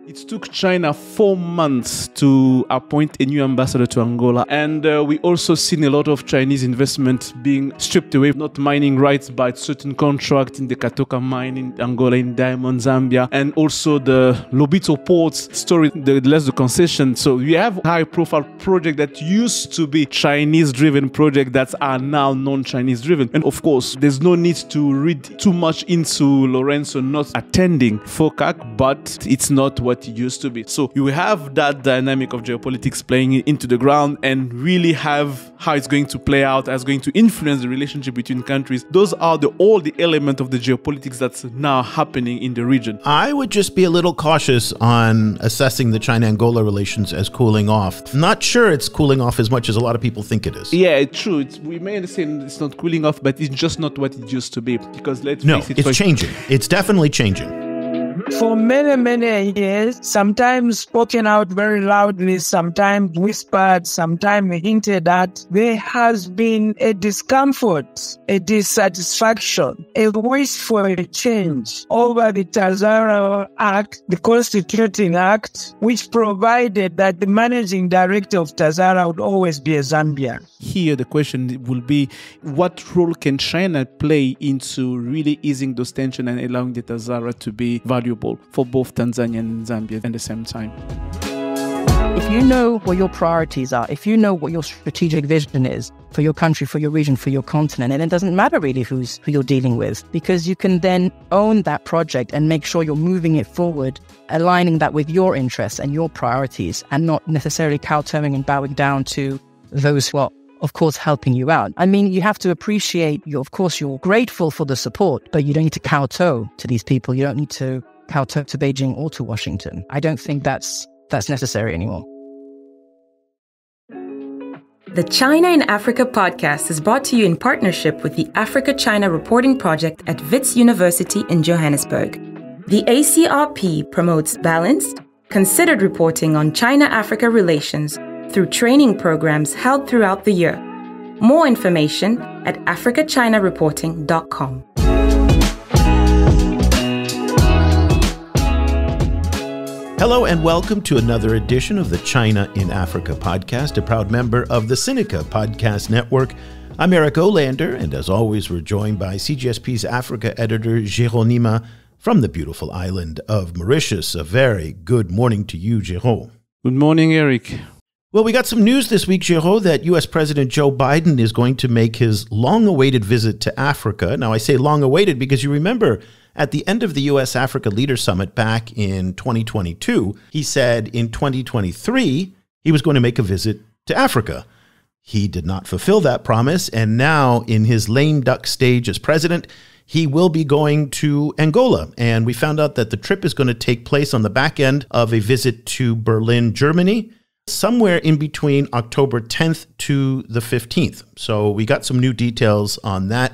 It took China 4 months to appoint a new ambassador to Angola. And we also seen a lot of Chinese investment being stripped away, not mining rights, but certain contract in the Katoka mine in Angola, in Diamond, Zambia, and also the Lobito ports story, the concession. So we have high-profile projects that used to be Chinese-driven projects that are now non-Chinese driven. And of course, there's no need to read too much into Lorenzo not attending FOCAC, but it's not what it used to be. So you have that dynamic of geopolitics playing into the ground and really have how it's going to play out, as going to influence the relationship between countries. Those are all the elements of the geopolitics that's now happening in the region. I would just be a little cautious on assessing the China-Angola relations as cooling off. Not sure it's cooling off as much as a lot of people think it is. Yeah, it's true. We may say it's not cooling off, but it's just not what it used to be. Because let's face it, it's changing. It's definitely changing. For many, many years, sometimes spoken out very loudly, sometimes whispered, sometimes hinted at, there has been a discomfort, a dissatisfaction, a wish for a change over the TAZARA Act, the Constituting Act, which provided that the managing director of TAZARA would always be a Zambian. Here, the question will be, what role can China play into really easing those tensions and allowing the TAZARA to be valuable for both Tanzania and Zambia at the same time? If you know what your priorities are, if you know what your strategic vision is for your country, for your region, for your continent, and it doesn't matter really who you're dealing with, because you can then own that project and make sure you're moving it forward, aligning that with your interests and your priorities, and not necessarily kowtowing and bowing down to those who are, of course, helping you out. I mean, you have to appreciate, you're grateful for the support, but you don't need to kowtow to these people. You don't need to kowtow to Beijing or to Washington. I don't think that's necessary anymore. The China in Africa podcast is brought to you in partnership with the Africa-China Reporting Project at Wits University in Johannesburg. The ACRP promotes balanced, considered reporting on China-Africa relations through training programs held throughout the year. More information at africachinareporting.com. Hello and welcome to another edition of the China in Africa podcast, a proud member of the Sinica Podcast Network. I'm Eric Olander, and as always, we're joined by CGSP's Africa editor, Géraud, from the beautiful island of Mauritius. A very good morning to you, Géraud. Good morning, Eric. Well, we got some news this week, Géraud, that U.S. President Joe Biden is going to make his long-awaited visit to Africa. Now, I say long-awaited because you remember at the end of the U.S.-Africa Leader Summit back in 2022, he said in 2023 he was going to make a visit to Africa. He did not fulfill that promise, and now in his lame duck stage as president, he will be going to Angola. And we found out that the trip is going to take place on the back end of a visit to Berlin, Germany, somewhere in between October 10th to the 15th. So we got some new details on that.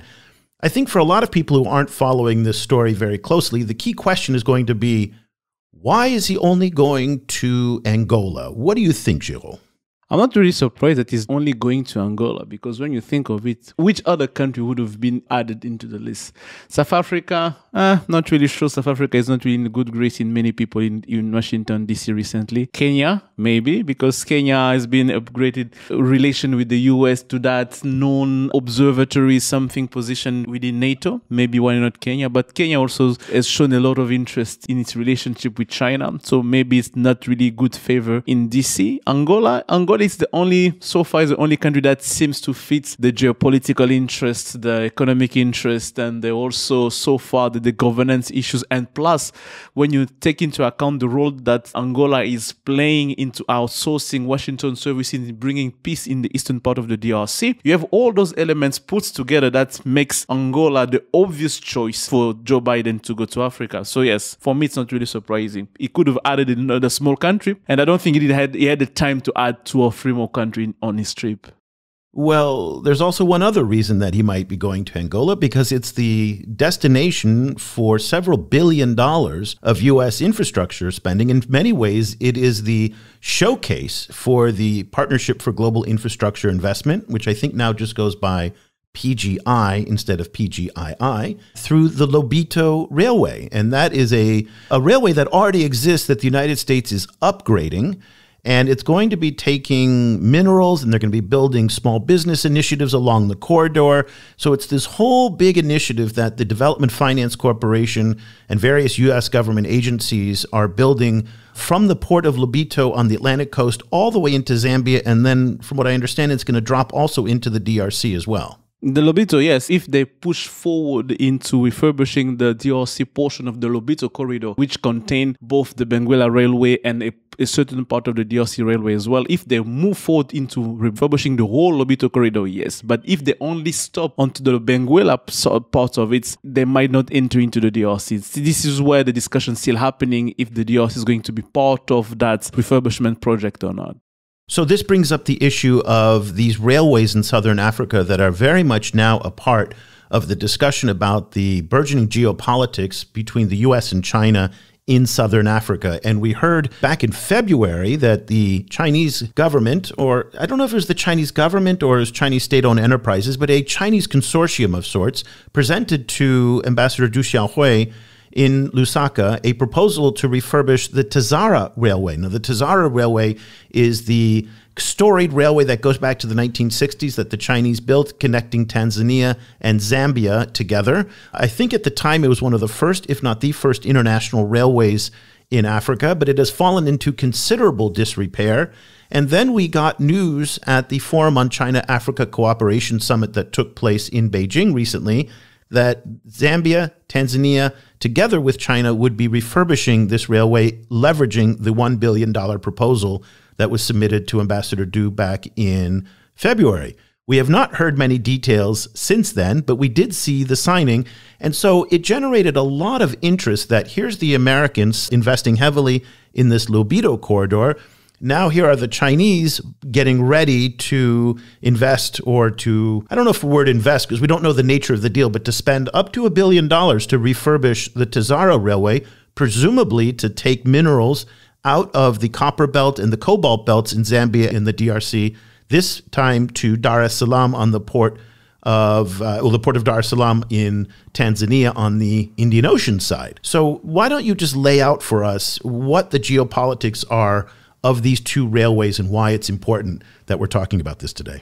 I think for a lot of people who aren't following this story very closely, the key question is going to be, why is he only going to Angola? What do you think, Géraud? I'm not really surprised that he's only going to Angola, because when you think of it, which other country would have been added into the list? South Africa? Not really sure. South Africa is not really in good grace in many people in Washington, D.C. recently. Kenya, maybe, because Kenya has been upgraded relation with the U.S. to that non-observatory something position within NATO. Maybe why not Kenya? But Kenya also has shown a lot of interest in its relationship with China, so maybe it's not really good favor in D.C. Angola is the only country that seems to fit the geopolitical interests, the economic interests, and also so far the governance issues. And plus, when you take into account the role that Angola is playing into outsourcing Washington services in bringing peace in the eastern part of the DRC, you have all those elements put together that makes Angola the obvious choice for Joe Biden to go to Africa. So yes, for me, it's not really surprising. He could have added another small country, and I don't think he had the time to add 2 or 3 more countries on his trip. Well, there's also one other reason that he might be going to Angola, because it's the destination for several $1 billion of U.S. infrastructure spending. In many ways, it is the showcase for the Partnership for Global Infrastructure Investment, which I think now just goes by PGI instead of PGII, through the Lobito Railway. And that is a railway that already exists that the United States is upgrading. And it's going to be taking minerals, and they're going to be building small business initiatives along the corridor. So it's this whole big initiative that the Development Finance Corporation and various U.S. government agencies are building from the port of Lobito on the Atlantic coast all the way into Zambia. And then, from what I understand, it's going to drop also into the DRC as well. The Lobito, yes, if they push forward into refurbishing the DRC portion of the Lobito corridor, which contain both the Benguela Railway and a certain part of the DRC Railway as well, if they move forward into refurbishing the whole Lobito corridor, yes. But if they only stop onto the Benguela part of it, they might not enter into the DRC. This is where the discussion is still happening, if the DRC is going to be part of that refurbishment project or not. So this brings up the issue of these railways in southern Africa that are very much now a part of the discussion about the burgeoning geopolitics between the U.S. and China in southern Africa. And we heard back in February that the Chinese government, or I don't know if it was the Chinese government or it was Chinese state-owned enterprises, but a Chinese consortium of sorts presented to Ambassador Du Xiaohui in Lusaka a proposal to refurbish the TAZARA Railway. Now, the TAZARA Railway is the storied railway that goes back to the 1960s that the Chinese built, connecting Tanzania and Zambia together. I think at the time it was one of the first, if not the first, international railways in Africa, but it has fallen into considerable disrepair. And then we got news at the Forum on China-Africa Cooperation Summit that took place in Beijing recently that Zambia, Tanzania, together with China, would be refurbishing this railway, leveraging the $1 billion proposal that was submitted to Ambassador Du back in February. We have not heard many details since then, but we did see the signing. And so it generated a lot of interest that here's the Americans investing heavily in this Lobito corridor. Now here are the Chinese getting ready to invest, or to, I don't know if the word invest because we don't know the nature of the deal, but to spend up to $1 billion to refurbish the TAZARA Railway, presumably to take minerals out of the copper belt and the cobalt belts in Zambia and the DRC, this time to Dar es Salaam on the port of, the port of Dar es Salaam in Tanzania on the Indian Ocean side. So why don't you just lay out for us what the geopolitics are of these two railways and why it's important that we're talking about this today?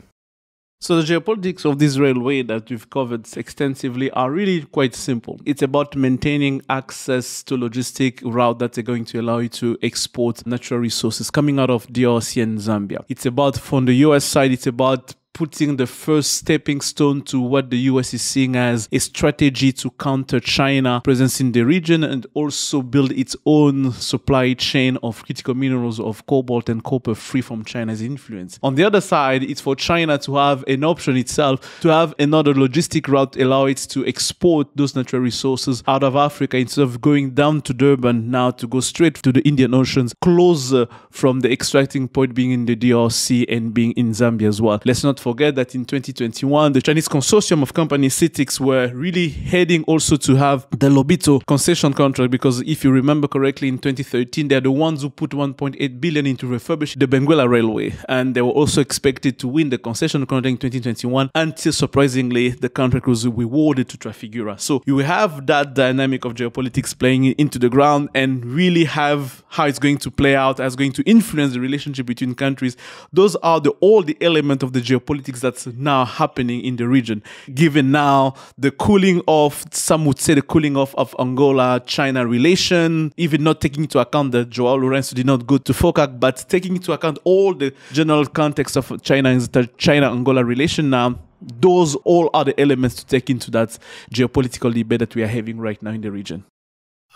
So the geopolitics of this railway that we've covered extensively are really quite simple. It's about maintaining access to logistic route that are going to allow you to export natural resources coming out of DRC and Zambia. It's about, from the US side, it's about putting the first stepping stone to what the US is seeing as a strategy to counter China presence in the region and also build its own supply chain of critical minerals of cobalt and copper free from China's influence. On the other side, it's for China to have an option itself, to have another logistic route allow it to export those natural resources out of Africa instead of going down to Durban now to go straight to the Indian Oceans, closer from the extracting point being in the DRC and being in Zambia as well. Let's not forget that in 2021, the Chinese consortium of companies, CITICs, were really heading also to have the Lobito concession contract, because if you remember correctly, in 2013, they're the ones who put 1.8 billion into refurbish the Benguela Railway. And they were also expected to win the concession contract in 2021 until, surprisingly, the contract was rewarded to Trafigura. So you have that dynamic of geopolitics playing into the ground and really have how it's going to play out, as going to influence the relationship between countries. Those are all the elements of the geopolitics that's now happening in the region. Given now the cooling off, some would say the cooling off of Angola-China relation, even not taking into account that Joao Lourenço did not go to FOCAC, but taking into account all the general context of China-Angola relation now, those all are the elements to take into that geopolitical debate that we are having right now in the region.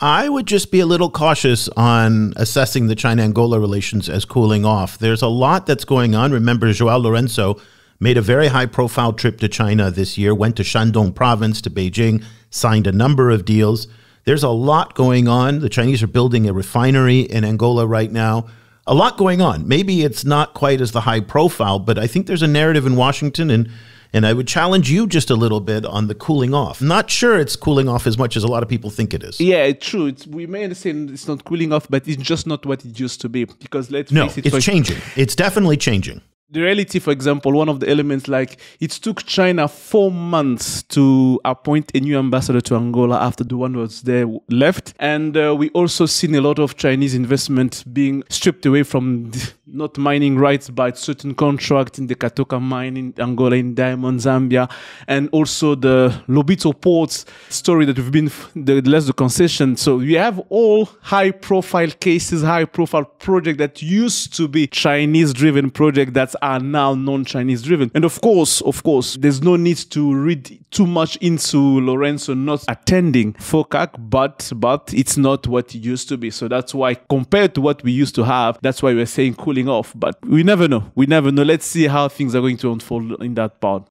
I would just be a little cautious on assessing the China-Angola relations as cooling off. There's a lot that's going on. Remember, Joao Lourenço made a very high-profile trip to China this year, went to Shandong province, to Beijing, signed a number of deals. There's a lot going on. The Chinese are building a refinery in Angola right now. A lot going on. Maybe it's not quite as the high profile, but I think there's a narrative in Washington, and I would challenge you just a little bit on the cooling off. I'm not sure it's cooling off as much as a lot of people think it is. Yeah, it's true. We may understand it's not cooling off, but it's just not what it used to be. Because let's face it. No, it's changing. It's definitely changing. The reality, for example, one of the elements, like it took China 4 months to appoint a new ambassador to Angola after the one who was there left. And we also seen a lot of Chinese investment being stripped away from not mining rights, but certain contracts in the Katoka mine in Angola, in Diamond, Zambia, and also the Lobito ports story that we've been the concession. So we have all high-profile cases, high-profile projects that used to be Chinese-driven projects that are now non-Chinese driven. And of course, there's no need to read too much into Lorenzo not attending FOCAC, but it's not what it used to be. So that's why, compared to what we used to have, that's why we're saying cooling off. But we never know. Let's see how things are going to unfold in that part.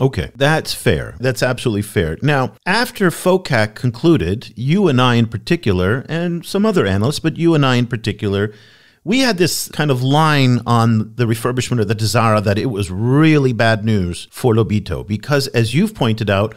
Okay, that's fair. That's absolutely fair. Now, after FOCAC concluded, you and I in particular, and some other analysts, but you and I in particular, we had this kind of line on the refurbishment of the TAZARA that it was really bad news for Lobito because, as you've pointed out,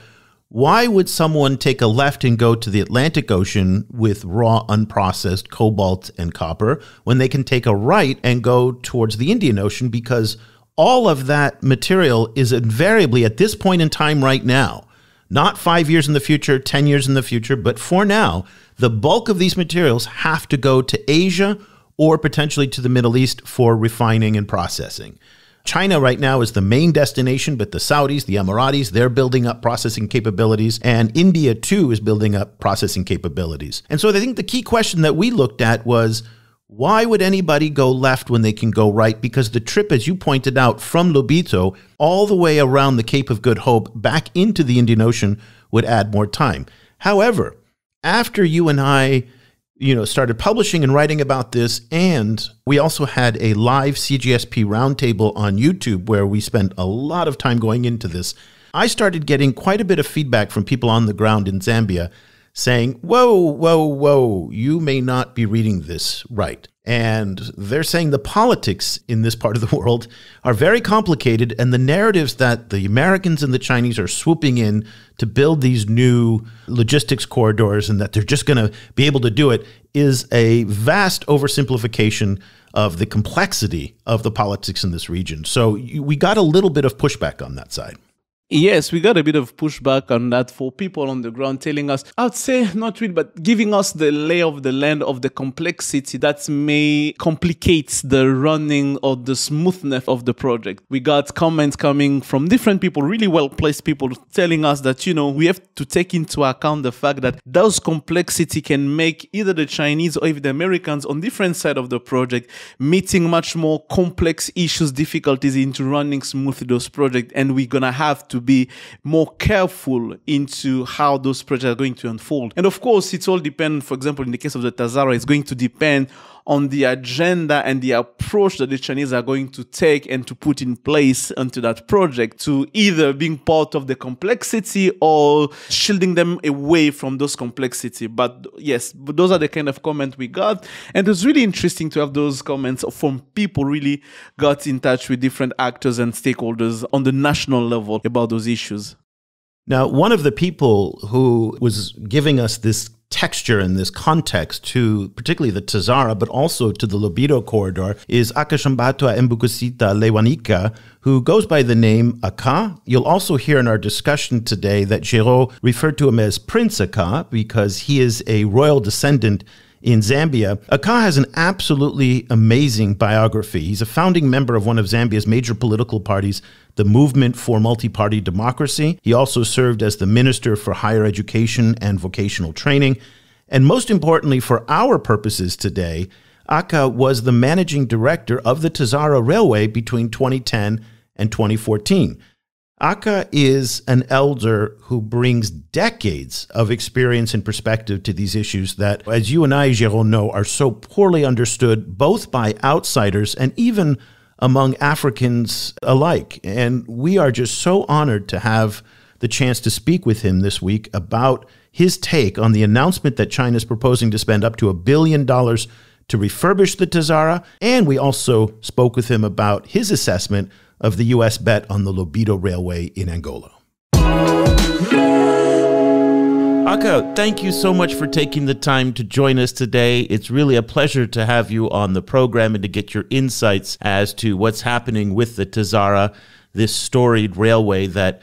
why would someone take a left and go to the Atlantic Ocean with raw, unprocessed cobalt and copper when they can take a right and go towards the Indian Ocean? Because all of that material is invariably, at this point in time right now, not 5 years in the future, 10 years in the future, but for now, the bulk of these materials have to go to Asia or potentially to the Middle East for refining and processing. China right now is the main destination, but the Saudis, the Emiratis, they're building up processing capabilities, and India too is building up processing capabilities. And so I think the key question that we looked at was, why would anybody go left when they can go right? Because the trip, as you pointed out, from Lobito all the way around the Cape of Good Hope back into the Indian Ocean would add more time. However, after you and I started publishing and writing about this, and we also had a live CGSP roundtable on YouTube where we spent a lot of time going into this, I started getting quite a bit of feedback from people on the ground in Zambia saying, whoa, you may not be reading this right. And they're saying the politics in this part of the world are very complicated, and the narratives that the Americans and the Chinese are swooping in to build these new logistics corridors and that they're just going to be able to do it is a vast oversimplification of the complexity of the politics in this region. So we got a little bit of pushback on that side. Yes, we got a bit of pushback on that for people on the ground telling us, I would say not really, but giving us the lay of the land of the complexity that may complicate the running or the smoothness of the project. We got comments coming from different people, really well-placed people, telling us that, we have to take into account the fact that those complexity can make either the Chinese or even the Americans on different side of the project meeting much more complex issues, difficulties into running smoothly those projects, and we're going to have to be more careful into how those projects are going to unfold. And of course, it's all depend, for example, in the case of the TAZARA, it's going to depend on the agenda and the approach that the Chinese are going to take and to put in place into that project to either being part of the complexity or shielding them away from those complexity. But yes, those are the kind of comments we got. And it was really interesting to have those comments from people really got in touch with different actors and stakeholders on the national level about those issues. Now, one of the people who was giving us this texture and this context to particularly the TAZARA, but also to the Lobito corridor, is Akashambatwa Mbikusita-Lewanika, who goes by the name Aka. You'll also hear in our discussion today that Géraud referred to him as Prince Aka because he is a royal descendant in Zambia. Aka has an absolutely amazing biography. He's a founding member of one of Zambia's major political parties, the Movement for Multi-Party Democracy. He also served as the Minister for Higher Education and Vocational Training. And most importantly, for our purposes today, Aka was the managing director of the TAZARA Railway between 2010 and 2014. Aka is an elder who brings decades of experience and perspective to these issues that, as you and I, Géraud, know, are so poorly understood both by outsiders and even among Africans alike. And we are just so honored to have the chance to speak with him this week about his take on the announcement that China is proposing to spend up to $1 billion to refurbish the TAZARA. And we also spoke with him about his assessment of the U.S. bet on the Lobito Railway in Angola. Aka, thank you so much for taking the time to join us today. It's really a pleasure to have you on the program and to get your insights as to what's happening with the TAZARA, this storied railway that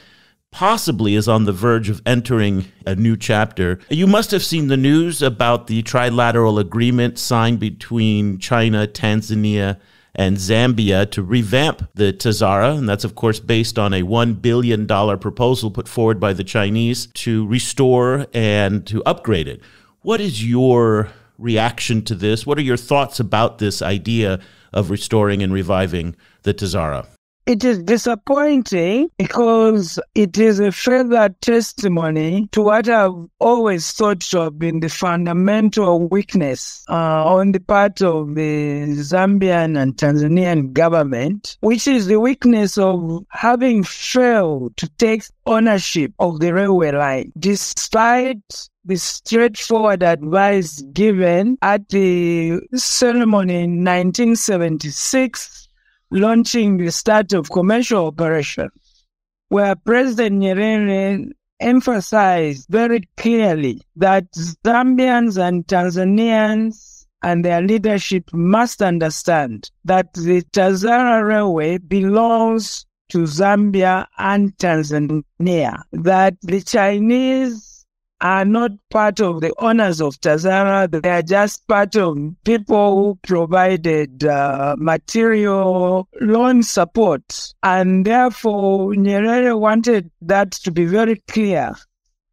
possibly is on the verge of entering a new chapter. You must have seen the news about the trilateral agreement signed between China, Tanzania, and Zambia to revamp the TAZARA, and that's, of course, based on a $1 billion proposal put forward by the Chinese to restore and to upgrade it. What is your reaction to this? What are your thoughts about this idea of restoring and reviving the TAZARA? It is disappointing because it is a further testimony to what I've always thought to have been the fundamental weakness on the part of the Zambian and Tanzanian government, which is the weakness of having failed to take ownership of the railway line, despite the straightforward advice given at the ceremony in 1976, launching the start of commercial operations, where President Nyerere emphasized very clearly that Zambians and Tanzanians and their leadership must understand that the TAZARA railway belongs to Zambia and Tanzania, that the Chinese are not part of the owners of TAZARA. They are just part of people who provided material loan support. And therefore, Nyerere wanted that to be very clear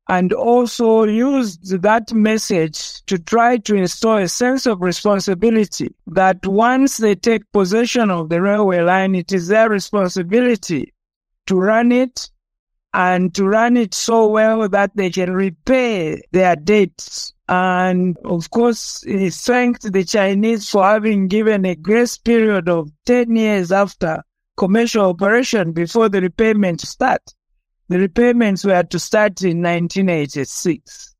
and also used that message to try to install a sense of responsibility that once they take possession of the railway line, it is their responsibility to run it and to run it so well that they can repay their debts. And of course, he thanked the Chinese for having given a grace period of 10 years after commercial operation before the repayments start. The repayments were to start in 1986.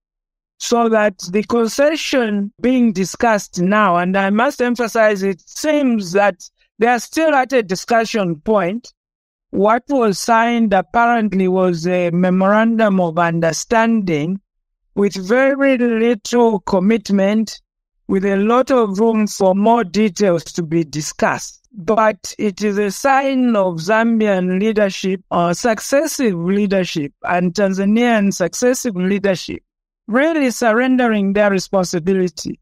So that the concession being discussed now, and I must emphasize, it seems that they are still at a discussion point. What was signed apparently was a memorandum of understanding with very little commitment, with a lot of room for more details to be discussed. But it is a sign of Zambian leadership, or successive leadership, and Tanzanian successive leadership, really surrendering their responsibility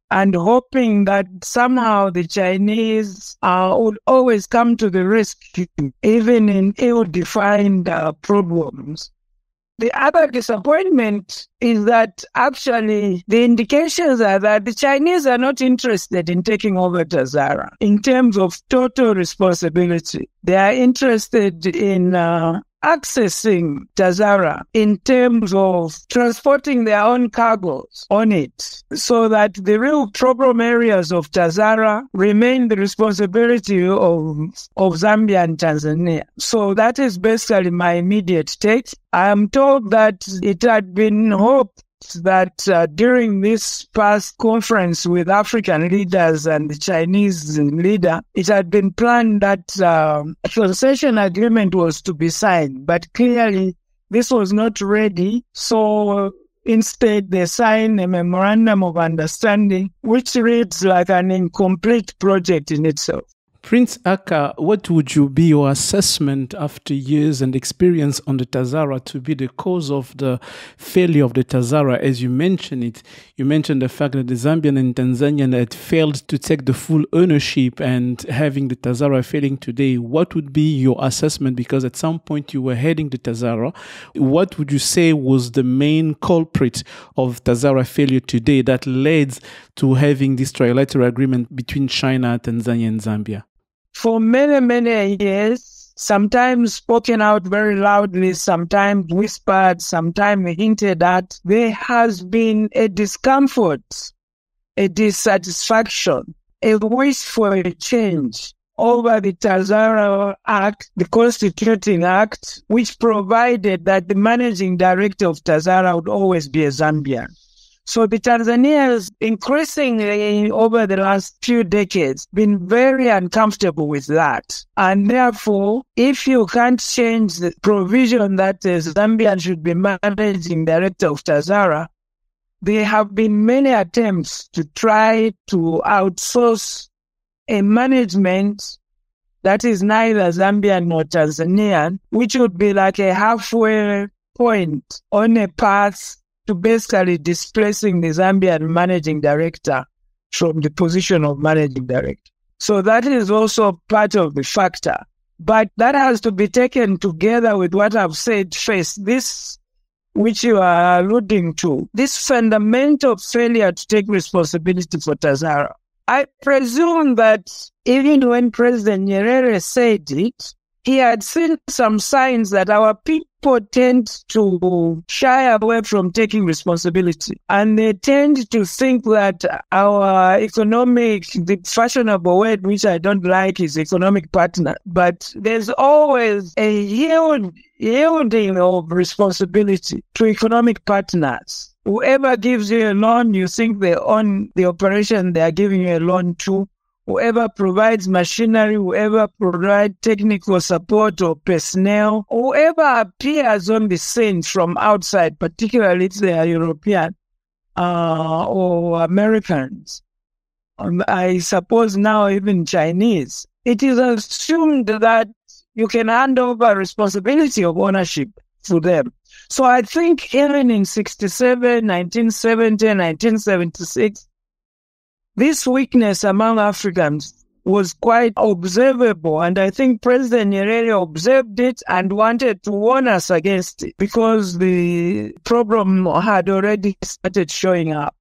and hoping that somehow the Chinese would always come to the rescue, even in ill-defined problems. The other disappointment is that actually the indications are that the Chinese are not interested in taking over TAZARA in terms of total responsibility. They are interested in accessing TAZARA in terms of transporting their own cargoes on it, so that the real problem areas of TAZARA remain the responsibility of Zambia and Tanzania. So that is basically my immediate take. I am told that it had been hoped that during this past conference with African leaders and the Chinese leader, it had been planned that a concession agreement was to be signed, but clearly this was not ready. So instead, they signed a memorandum of understanding, which reads like an incomplete project in itself. Prince Aka, what would be your assessment after years and experience on the TAZARA to be the cause of the failure of the TAZARA? As you mentioned it, you mentioned the fact that the Zambian and Tanzanian had failed to take the full ownership, and having the TAZARA failing today, what would be your assessment? Because at some point you were heading the TAZARA. What would you say was the main culprit of TAZARA failure today that led to having this trilateral agreement between China, Tanzania, and Zambia? For many, many years, sometimes spoken out very loudly, sometimes whispered, sometimes hinted at, there has been a discomfort, a dissatisfaction, a wish for a change over the TAZARA Act, the Constituting Act, which provided that the managing director of TAZARA would always be a Zambian. So the Tanzanians increasingly over the last few decades been very uncomfortable with that. And therefore, if you can't change the provision that the Zambian should be managing director of TAZARA, there have been many attempts to try to outsource a management that is neither Zambian nor Tanzanian, which would be like a halfway point on a path to basically displacing the Zambian managing director from the position of managing director. So that is also part of the factor. But that has to be taken together with what I've said first, this which you are alluding to, this fundamental failure to take responsibility for TAZARA. I presume that even when President Nyerere said it, he had seen some signs that our people tend to shy away from taking responsibility. And they tend to think that our the fashionable word which I don't like is economic partner. But there's always a yielding of responsibility to economic partners. Whoever gives you a loan, you think they own the operation they are giving you a loan to. Whoever provides machinery, whoever provides technical support or personnel, whoever appears on the scene from outside, particularly if they are European or Americans, I suppose now even Chinese, it is assumed that you can hand over responsibility of ownership to them. So I think even in 1967, 1970, 1976, this weakness among Africans was quite observable, and I think President Nyerere observed it and wanted to warn us against it because the problem had already started showing up.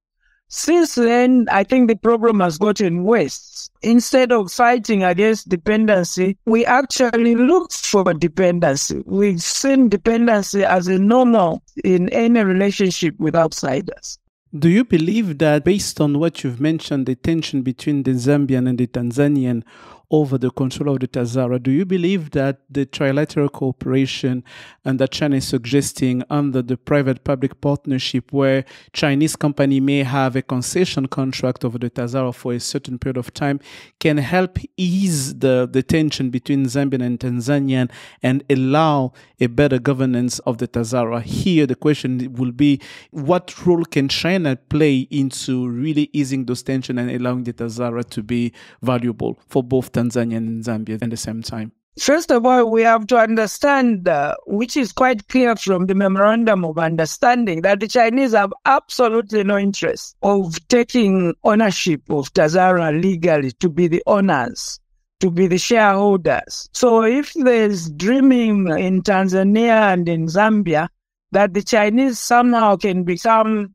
Since then, I think the problem has gotten worse. Instead of fighting against dependency, we actually looked for dependency. We've seen dependency as a normal in any relationship with outsiders. Do you believe that, based on what you've mentioned, the tension between the Zambian and the Tanzanian over the control of the TAZARA, do you believe that the trilateral cooperation and that China is suggesting under the private-public partnership where Chinese company may have a concession contract over the TAZARA for a certain period of time can help ease the tension between Zambian and Tanzanian and allow a better governance of the TAZARA? Here, the question will be, what role can China play into really easing those tensions and allowing the TAZARA to be valuable for both Tanzania and Zambia at the same time? First of all, we have to understand, which is quite clear from the Memorandum of Understanding, that the Chinese have absolutely no interest of taking ownership of TAZARA legally to be the owners, to be the shareholders. So if there's dreaming in Tanzania and in Zambia that the Chinese somehow can become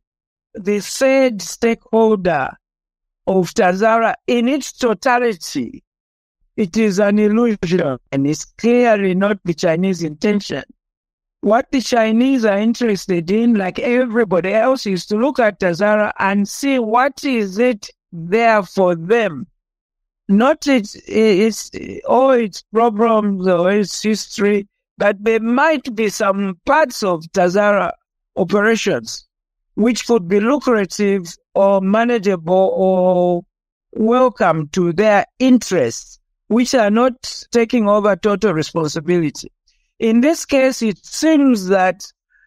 the third stakeholder of TAZARA in its totality, it is an illusion, and it's clearly not the Chinese intention. What the Chinese are interested in, like everybody else, is to look at TAZARA and see what is it there for them. Not all its problems or its history, but there might be some parts of TAZARA operations which could be lucrative or manageable or welcome to their interests, which are not taking over total responsibility. In this case, it seems that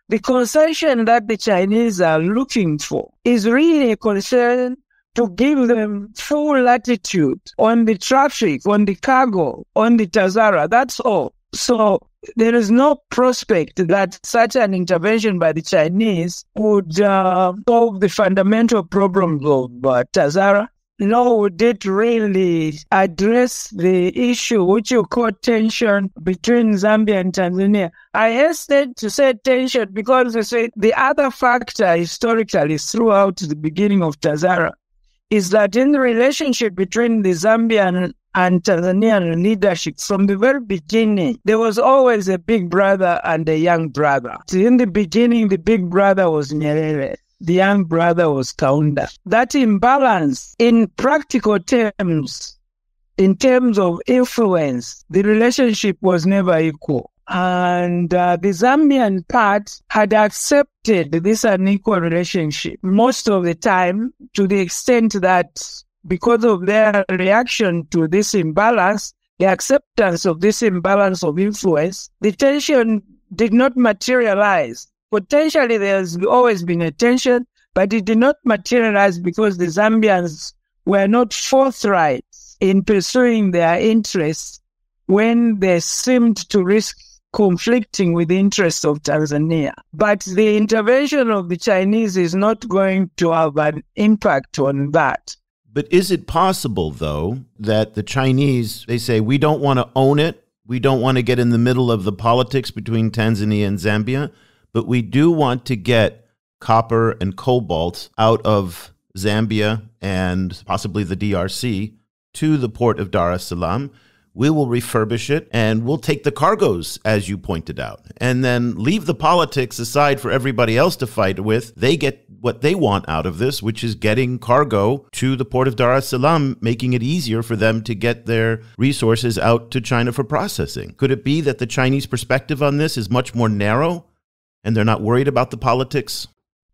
the concession that the Chinese are looking for is really a concession to give them full latitude on the traffic, on the cargo, on the TAZARA. That's all. So there is no prospect that such an intervention by the Chinese would solve the fundamental problems of TAZARA. Nor would it really address the issue which you call tension between Zambia and Tanzania. I hesitate to say tension because the other factor historically throughout the beginning of TAZARA is that in the relationship between the Zambian and Tanzanian leadership, from the very beginning, there was always a big brother and a young brother. In the beginning, the big brother was Nyerere. The young brother was Kaunda. That imbalance, in practical terms, in terms of influence, the relationship was never equal. And the Zambian part had accepted this unequal relationship most of the time, to the extent that because of their reaction to this imbalance, the acceptance of this imbalance of influence, the tension did not materialize. Potentially, there's always been a tension, but it did not materialize because the Zambians were not forthright in pursuing their interests when they seemed to risk conflicting with the interests of Tanzania. But the intervention of the Chinese is not going to have an impact on that. But is it possible, though, that the Chinese, they say, we don't want to own it, we don't want to get in the middle of the politics between Tanzania and Zambia, but we do want to get copper and cobalt out of Zambia and possibly the DRC to the port of Dar es Salaam. We will refurbish it and we'll take the cargoes, as you pointed out, and then leave the politics aside for everybody else to fight with. They get what they want out of this, which is getting cargo to the port of Dar es Salaam, making it easier for them to get their resources out to China for processing. Could it be that the Chinese perspective on this is much more narrow and they're not worried about the politics?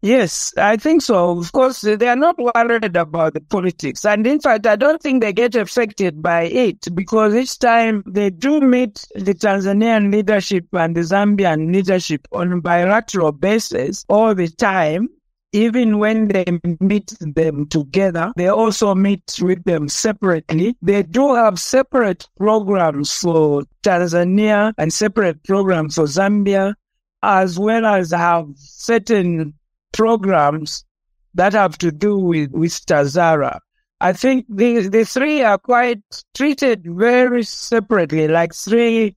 Yes, I think so. Of course, they are not worried about the politics. And in fact, I don't think they get affected by it, because each time they do meet the Tanzanian leadership and the Zambian leadership on a bilateral basis all the time. Even when they meet them together, they also meet with them separately. They do have separate programs for Tanzania and separate programs for Zambia, as well as have certain programs that have to do with TAZARA. I think the three are quite treated very separately, like three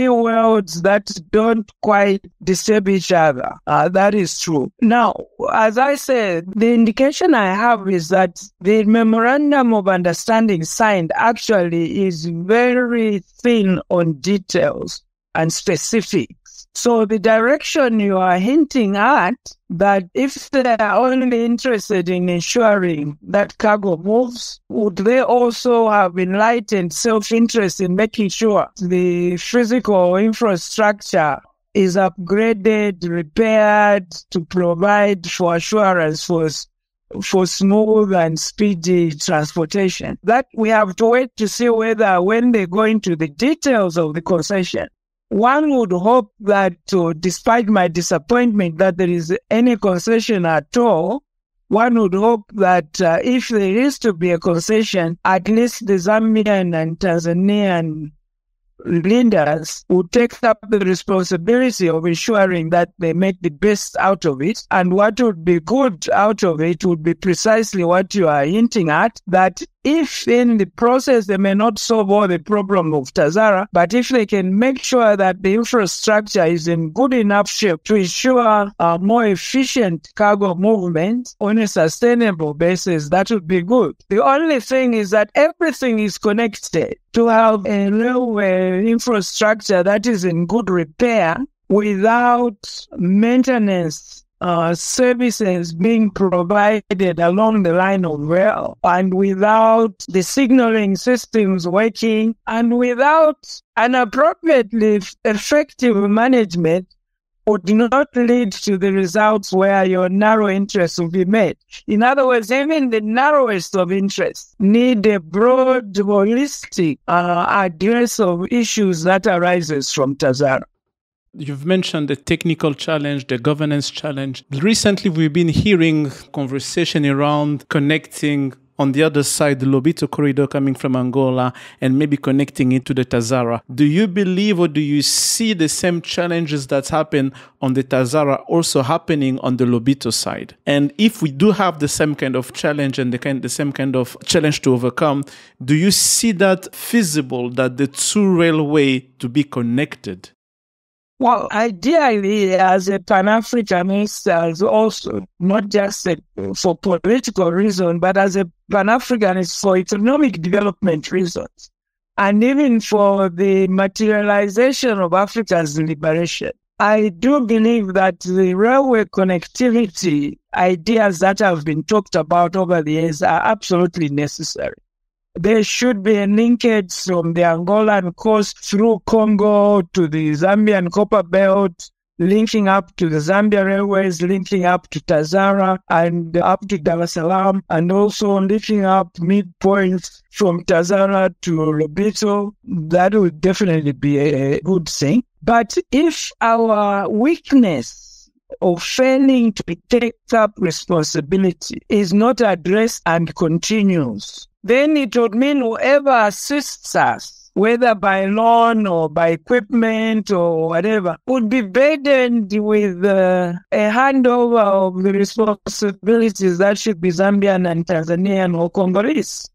worlds that don't quite disturb each other. That is true. Now, as I said, the indication I have is that the memorandum of understanding signed actually is very thin on details and specifics. So the direction you are hinting at, that if they are only interested in ensuring that cargo moves, would they also have enlightened self-interest in making sure the physical infrastructure is upgraded, repaired to provide for assurance for smooth and speedy transportation? That we have to wait to see whether, when they go into the details of the concession, one would hope that, despite my disappointment that there is any concession at all, one would hope that if there is to be a concession, at least the Zambian and Tanzanian leaders would take up the responsibility of ensuring that they make the best out of it. And what would be good out of it would be precisely what you are hinting at, that if in the process they may not solve all the problem of TAZARA, but if they can make sure that the infrastructure is in good enough shape to ensure more efficient cargo movement on a sustainable basis, that would be good. The only thing is that everything is connected. To have a railway infrastructure that is in good repair without maintenance services being provided along the line of rail, and without the signaling systems working, and without an appropriately effective management, would not lead to the results where your narrow interests will be met. In other words, even the narrowest of interests need a broad, holistic address of issues that arises from TAZARA. You've mentioned the technical challenge, the governance challenge. Recently, we've been hearing conversation around connecting on the other side the Lobito corridor coming from Angola and maybe connecting it to the TAZARA. Do you believe, or do you see the same challenges that happen on the TAZARA also happening on the Lobito side? And if we do have the same kind of challenge and the same kind of challenge to overcome, do you see that feasible, that the two railway to be connected? Well, ideally, as a Pan-Africanist, as also not just for political reasons, but as a Pan-Africanist for economic development reasons, and even for the materialization of Africa's liberation, I do believe that the railway connectivity ideas that have been talked about over the years are absolutely necessary. There should be a linkage from the Angolan coast through Congo to the Zambian Copper Belt, linking up to the Zambia railways, linking up to TAZARA and up to Dar es Salaam, and also linking up midpoints from TAZARA to Lobito. That would definitely be a good thing. But if our weakness of failing to take up responsibility is not addressed and continues, then it would mean whoever assists us, whether by loan or by equipment or whatever, would be burdened with a handover of the responsibilities that should be Zambian and Tanzanian or Congolese.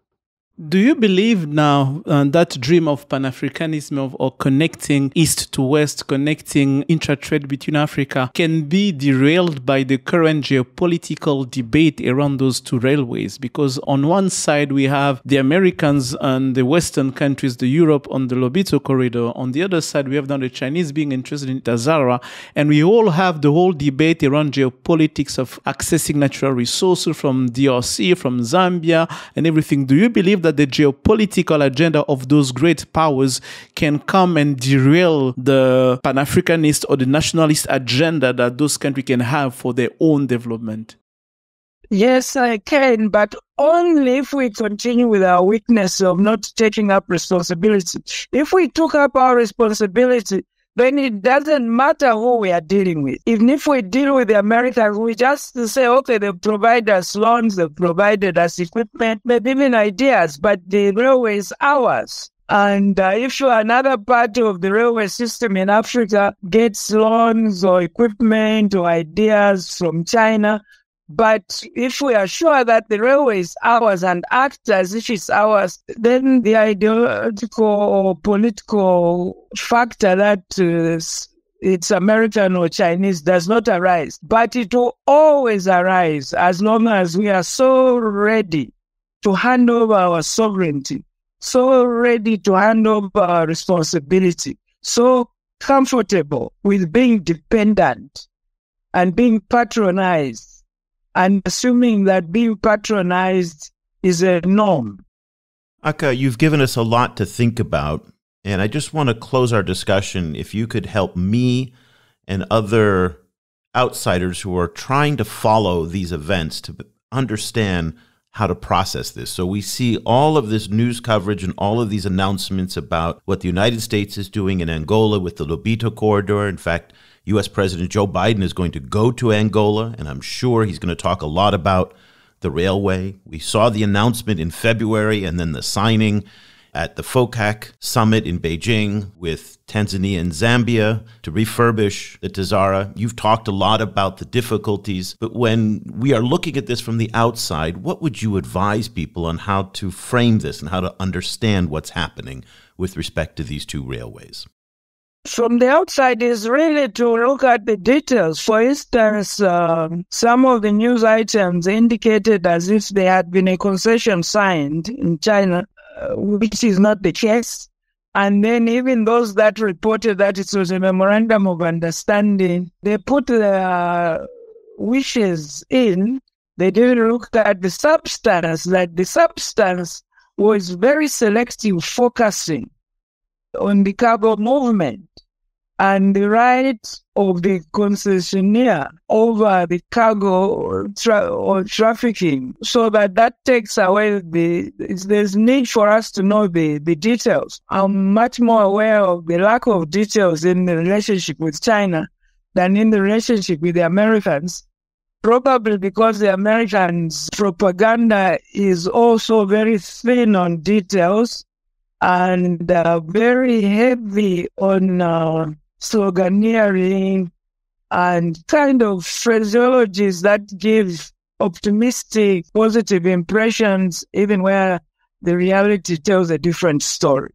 Do you believe now that dream of Pan-Africanism or connecting East to West, connecting intra-trade between Africa can be derailed by the current geopolitical debate around those two railways? Because on one side, we have the Americans and the Western countries, the Europe on the Lobito corridor. On the other side, we have now the Chinese being interested in TAZARA. And we all have the whole debate around geopolitics of accessing natural resources from DRC, from Zambia, and everything. Do you believe that the geopolitical agenda of those great powers can come and derail the Pan-Africanist or the nationalist agenda that those countries can have for their own development? Yes, I can, but only if we continue with our weakness of not taking up responsibility. If we took up our responsibility, then it doesn't matter who we are dealing with. Even if we deal with the Americans, we just say, okay, they provide us loans, they provided us equipment, maybe even ideas, but the railway is ours. And if another part of the railway system in Africa gets loans or equipment or ideas from China, but if we are sure that the railway is ours and act as if it's ours, then the ideological or political factor that it's American or Chinese does not arise. But it will always arise as long as we are so ready to hand over our sovereignty, so ready to hand over our responsibility, so comfortable with being dependent and being patronized, and assuming that being patronized is a norm. Aka, you've given us a lot to think about, and I just want to close our discussion. If you could help me and other outsiders who are trying to follow these events to understand how to process this. So we see all of this news coverage and all of these announcements about what the United States is doing in Angola with the Lobito corridor. In fact, U.S. President Joe Biden is going to go to Angola, and I'm sure he's going to talk a lot about the railway. We saw the announcement in February and then the signing at the FOCAC summit in Beijing with Tanzania and Zambia to refurbish the TAZARA. You've talked a lot about the difficulties, but when we are looking at this from the outside, what would you advise people on how to frame this and how to understand what's happening with respect to these two railways? From the outside is really to look at the details. For instance, some of the news items indicated as if there had been a concession signed in China, which is not the case. And then even those that reported that it was a memorandum of understanding, they put their wishes in. They didn't look at the substance, that the substance was very selective, focusing on the cargo movement and the right of the concessionaire over the cargo or trafficking, so that takes away there's need for us to know the details. I'm much more aware of the lack of details in the relationship with China than in the relationship with the Americans, probably because the Americans' propaganda is also very thin on details and very heavy on sloganeering and kind of phraseologies that give optimistic, positive impressions, even where the reality tells a different story.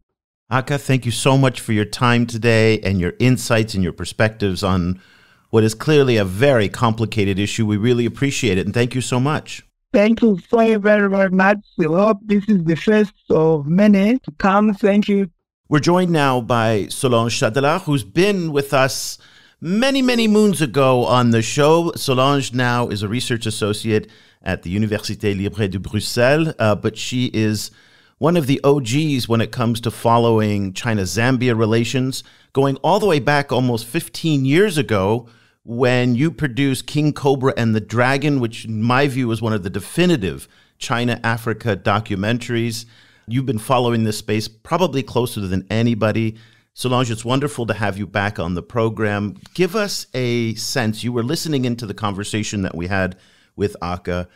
Aka, thank you so much for your time today and your insights and your perspectives on what is clearly a very complicated issue. We really appreciate it, and thank you so much. Thank you very, very much. We hope this is the first of many to come. Thank you. We're joined now by Solange Chatelard, who's been with us many, many moons ago on the show. Solange now is a research associate at the Université Libre de Bruxelles, but she is one of the OGs when it comes to following China-Zambia relations, going all the way back almost 15 years ago when you produced King Cobra and the Dragon, which in my view is one of the definitive China-Africa documentaries. You've been following this space probably closer than anybody. Solange, it's wonderful to have you back on the program. Give us a sense. You were listening into the conversation that we had with Aka.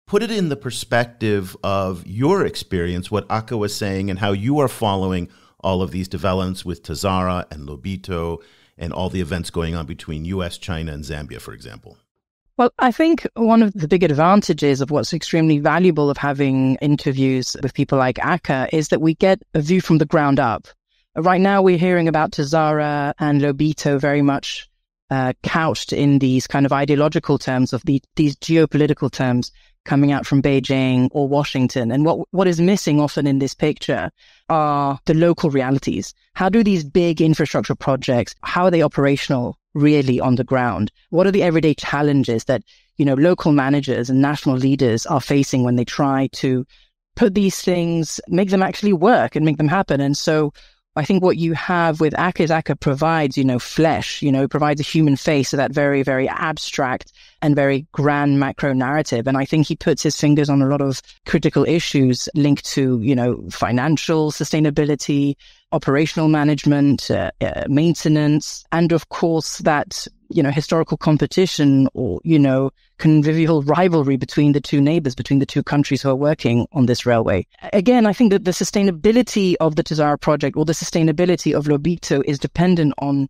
Put it in the perspective of your experience, what Aka was saying, and how you are following all of these developments with TAZARA and Lobito and all the events going on between U.S., China, and Zambia, for example. Well, I think one of the big advantages of what's extremely valuable of having interviews with people like Aka is that we get a view from the ground up. Right now, we're hearing about TAZARA and Lobito very much couched in these kind of ideological terms of these geopolitical terms coming out from Beijing or Washington. And what is missing often in this picture are the local realities. How do these big infrastructure projects, how are they operational really on the ground? What are the everyday challenges that, local managers and national leaders are facing when they try to put these things, make them actually work and make them happen? And so I think what you have with Aka is Aka provides, flesh, provides a human face to that very, very abstract and very grand macro narrative. And I think he puts his fingers on a lot of critical issues linked to, financial sustainability, operational management, maintenance, and of course that, historical competition or, convivial rivalry between the two neighbors, between the two countries who are working on this railway. Again, I think that the sustainability of the TAZARA project or the sustainability of Lobito is dependent on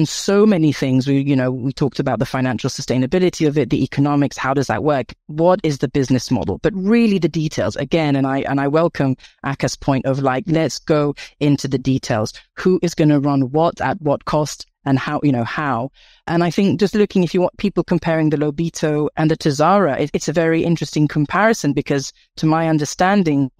so many things. We talked about the financial sustainability of it, the economics, how does that work? What is the business model? But really the details again, and I welcome Aka's point of let's go into the details. Who is going to run what at what cost? And how. And I think just looking, if you want people comparing the Lobito and the TAZARA, it's a very interesting comparison because to my understanding,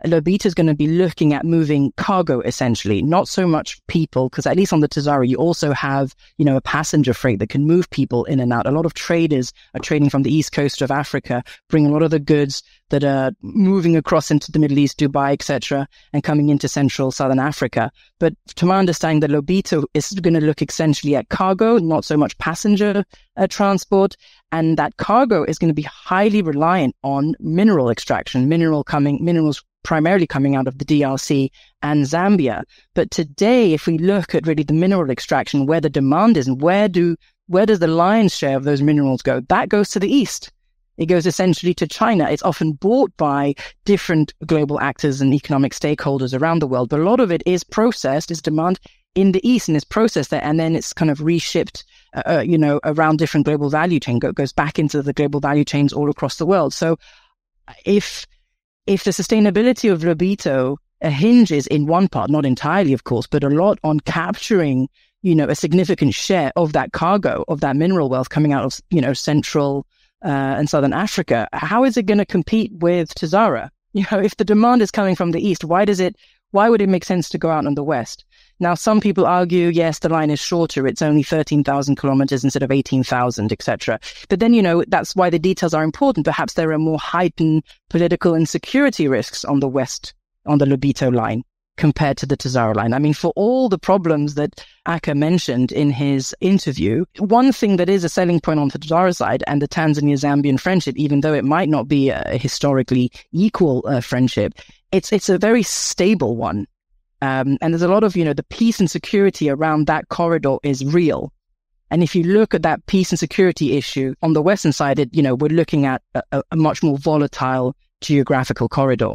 Lobito is going to be looking at moving cargo, essentially, not so much people, because at least on the TAZARA, you also have, a passenger freight that can move people in and out. A lot of traders are trading from the east coast of Africa, bring a lot of the goods that are moving across into the Middle East, Dubai, etc., and coming into central southern Africa. But to my understanding, the Lobito is going to look essentially at cargo, not so much passenger transport. And that cargo is going to be highly reliant on mineral extraction, minerals primarily coming out of the DRC and Zambia. But today, if we look at really the mineral extraction, where the demand is and where does the lion's share of those minerals go? That goes to the east. It goes essentially to China. It's often bought by different global actors and economic stakeholders around the world. But a lot of it is processed, is demand in the east and is processed there. And then it's kind of reshipped, around different global value chain, goes back into the global value chains all across the world. So if the sustainability of Lobito hinges in one part, not entirely, of course, but a lot on capturing, a significant share of that cargo, of that mineral wealth coming out of, central and southern Africa, how is it going to compete with TAZARA? If the demand is coming from the east, why would it make sense to go out on the west? Now, some people argue, yes, the line is shorter. It's only 13,000 kilometers instead of 18,000, etc. But then, that's why the details are important. Perhaps there are more heightened political and security risks on the west, on the Lobito line, compared to the TAZARA line. I mean, for all the problems that Aka mentioned in his interview, one thing that is a selling point on the TAZARA side and the Tanzania-Zambian friendship, even though it might not be a historically equal friendship, it's a very stable one. And there's a lot of, the peace and security around that corridor is real. And if you look at that peace and security issue on the western side, we're looking at a much more volatile geographical corridor,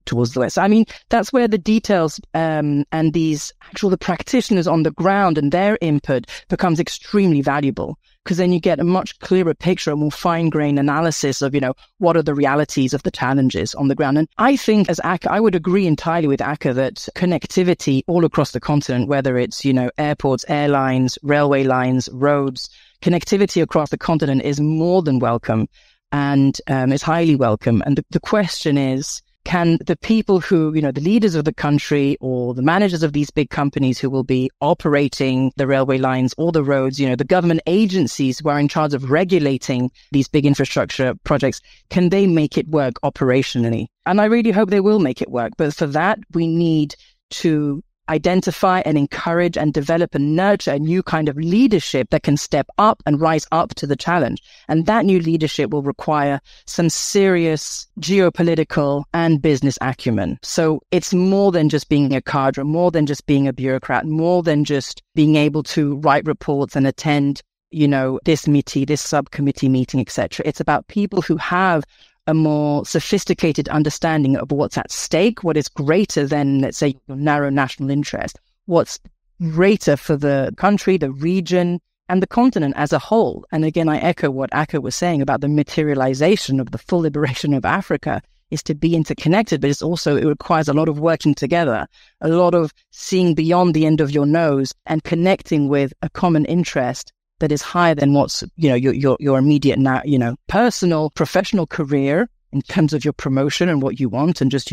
towards the west. I mean, that's where the details and the practitioners on the ground and their input becomes extremely valuable, because then you get a much clearer picture, a more fine-grained analysis of, what are the realities of the challenges on the ground. And I think as Aka, I would agree entirely with Aka that connectivity all across the continent, whether it's, airports, airlines, railway lines, roads, connectivity across the continent is more than welcome and is highly welcome. And the question is, can the people who, the leaders of the country or the managers of these big companies who will be operating the railway lines or the roads, the government agencies who are in charge of regulating these big infrastructure projects, can they make it work operationally? And I really hope they will make it work. But for that, we need to identify and encourage and develop and nurture a new kind of leadership that can step up and rise up to the challenge. And that new leadership will require some serious geopolitical and business acumen. So it's more than just being a cadre, more than just being a bureaucrat, more than just being able to write reports and attend, this meeting, this subcommittee meeting, etc. It's about people who have a more sophisticated understanding of what's at stake, what is greater than, let's say, your narrow national interest, what's greater for the country, the region, and the continent as a whole. And again, I echo what Akka was saying about the materialization of the full liberation of Africa is to be interconnected, but it requires a lot of working together, a lot of seeing beyond the end of your nose and connecting with a common interest that is higher than what's, your immediate now, personal, professional career in terms of your promotion and what you want, and just,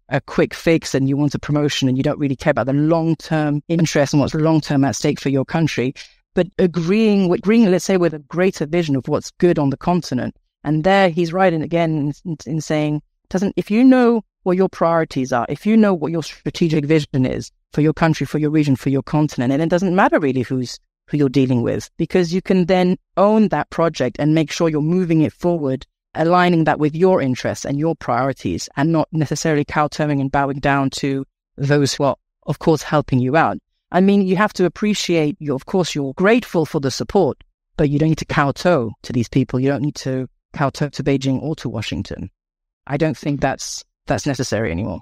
a quick fix and you want a promotion and you don't really care about the long-term interest and what's long-term at stake for your country, but agreeing, let's say, with a greater vision of what's good on the continent. And there he's right in saying, if you know what your priorities are, if you know what your strategic vision is for your country, for your region, for your continent, and it doesn't matter really who you're dealing with, because you can then own that project and make sure you're moving it forward, aligning that with your interests and your priorities, and not necessarily kowtowing and bowing down to those who are, of course, helping you out. I mean, you have to appreciate, you're grateful for the support, but you don't need to kowtow to these people. You don't need to kowtow to Beijing or to Washington. I don't think that's necessary anymore.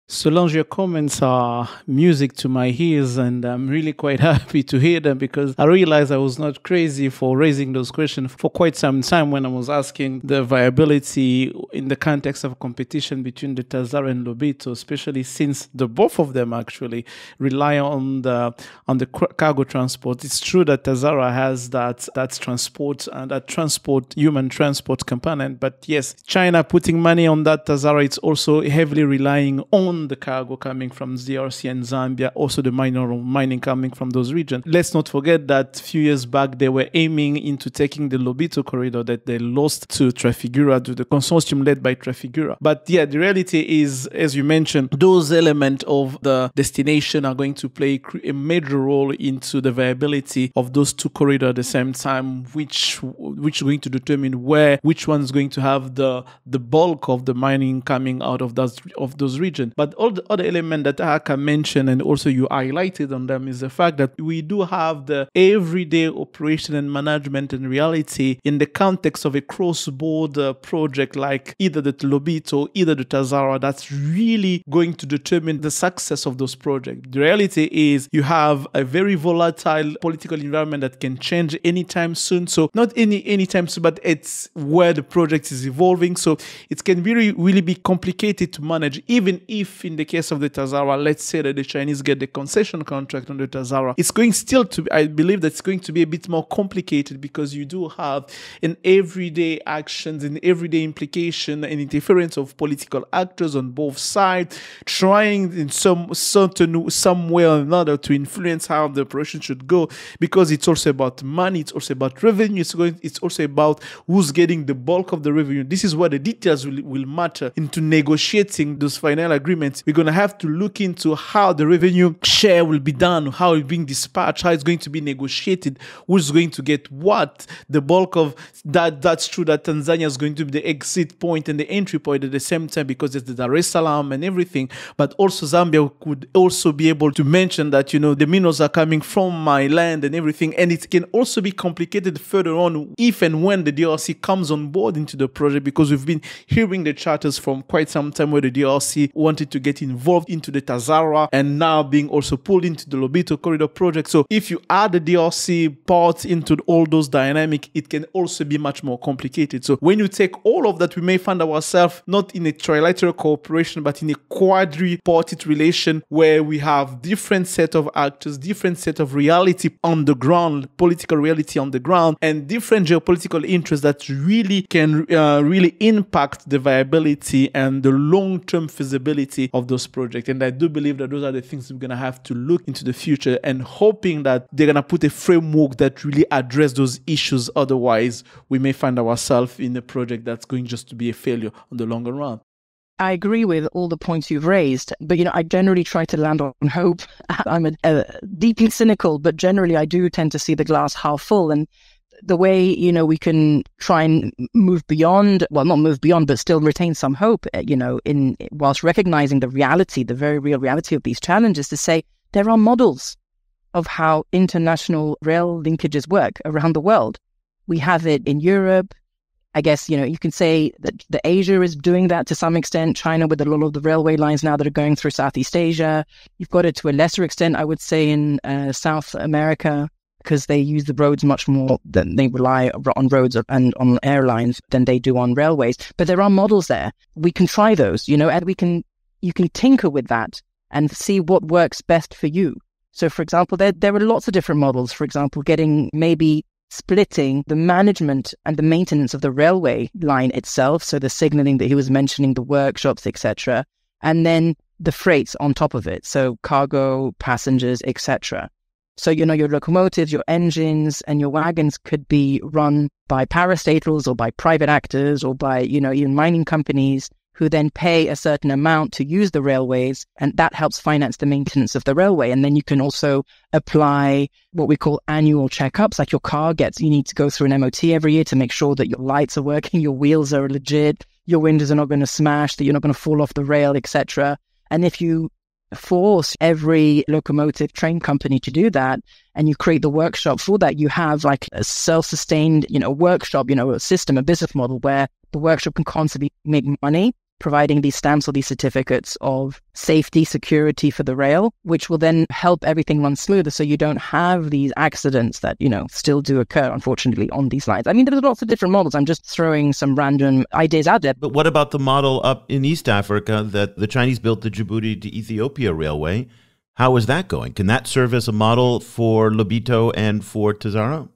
Solange, your comments are music to my ears, and I'm really quite happy to hear them, because I realized I was not crazy for raising those questions for quite some time when I was asking the viability in the context of competition between the TAZARA and Lobito, especially since the both of them actually rely on the cargo transport. It's true that TAZARA has that transport and that human transport component, but yes, China putting money on that TAZARA, it's also heavily relying on the cargo coming from DRC and Zambia, also the mining coming from those regions. Let's not forget that a few years back, they were aiming into taking the Lobito corridor that they lost to Trafigura, to the consortium led by Trafigura. But yeah, the reality is, as you mentioned, those elements of the destination are going to play a major role into the viability of those two corridors at the same time, which is going to determine which one is going to have the bulk of the mining coming out of those regions. But all the other elements that Akka mentioned, and also you highlighted on them, is the fact that we do have the everyday operation and management and reality in the context of a cross-border project like either the Lobito, either the TAZARA, that's really going to determine the success of those projects. The reality is you have a very volatile political environment that can change anytime soon. So not anytime soon, but it's where the project is evolving. So it can really be complicated to manage, even if in the case of the TAZARA, let's say that the Chinese get the concession contract on the TAZARA, it's going still to be, I believe that it's going to be a bit more complicated, because you do have an everyday actions and everyday implication and interference of political actors on both sides, trying in some way or another to influence how the operation should go, because it's also about money, it's also about revenue, it's also about who's getting the bulk of the revenue. This is where the details will matter into negotiating those final agreements. We're going to have to look into how the revenue share will be done, how it's being dispatched, how it's going to be negotiated, who's going to get what, the bulk of that. That's true that Tanzania is going to be the exit point and the entry point at the same time, because it's the Dar es Salaam and everything. But also Zambia could also be able to mention that, the minerals are coming from my land and everything. And it can also be complicated further on if and when the DRC comes on board into the project, because we've been hearing the charters from quite some time where the DRC wanted to get involved into the TAZARA and now being also pulled into the Lobito Corridor project. So if you add the DRC part into all those dynamics, it can also be much more complicated. So when you take all of that, we may find ourselves not in a trilateral cooperation, but in a quadripartite relation where we have different set of actors, different set of reality on the ground, political reality on the ground, and different geopolitical interests that really can really impact the viability and the long-term feasibility of those projects. And I do believe that those are the things we're going to have to look into the future, and hoping that they're going to put a framework that really address those issues. Otherwise, we may find ourselves in a project that's going just to be a failure on the longer run. I agree with all the points you've raised, but, I generally try to land on hope. I'm deeply cynical, but generally I do tend to see the glass half full. And the way, we can try and move beyond, well, not move beyond, but still retain some hope, in whilst recognizing the reality, the very real reality of these challenges, to say there are models of how international rail linkages work around the world. We have it in Europe. I guess, you can say that the Asia is doing that to some extent. China with a lot of the railway lines now that are going through Southeast Asia. You've got it to a lesser extent, I would say, in South America, because they use the roads much more than they rely on roads and on airlines than they do on railways. But there are models there. We can try those, and you can tinker with that and see what works best for you. So, for example, there are lots of different models. For example, splitting the management and the maintenance of the railway line itself, so the signaling that he was mentioning, the workshops, etc., and then the freights on top of it, so cargo, passengers, etc. So, your locomotives, your engines, and your wagons could be run by parastatals or by private actors or by, even mining companies, who then pay a certain amount to use the railways, and that helps finance the maintenance of the railway. And then you can also apply what we call annual checkups, like your car you need to go through an MOT every year to make sure that your lights are working, your wheels are legit, your windows are not going to smash, that you're not going to fall off the rail, etc. And if you force every locomotive train company to do that, and you create the workshop for that, you have like a self-sustained, workshop, a system, a business model where the workshop can constantly make money, providing these stamps or these certificates of safety, security for the rail, which will then help everything run smoother so you don't have these accidents that, still do occur, unfortunately, on these lines. I mean, there's lots of different models. I'm just throwing some random ideas out there. But what about the model up in East Africa that the Chinese built the Djibouti to Ethiopia railway? How is that going? Can that serve as a model for Lobito and for TAZARA?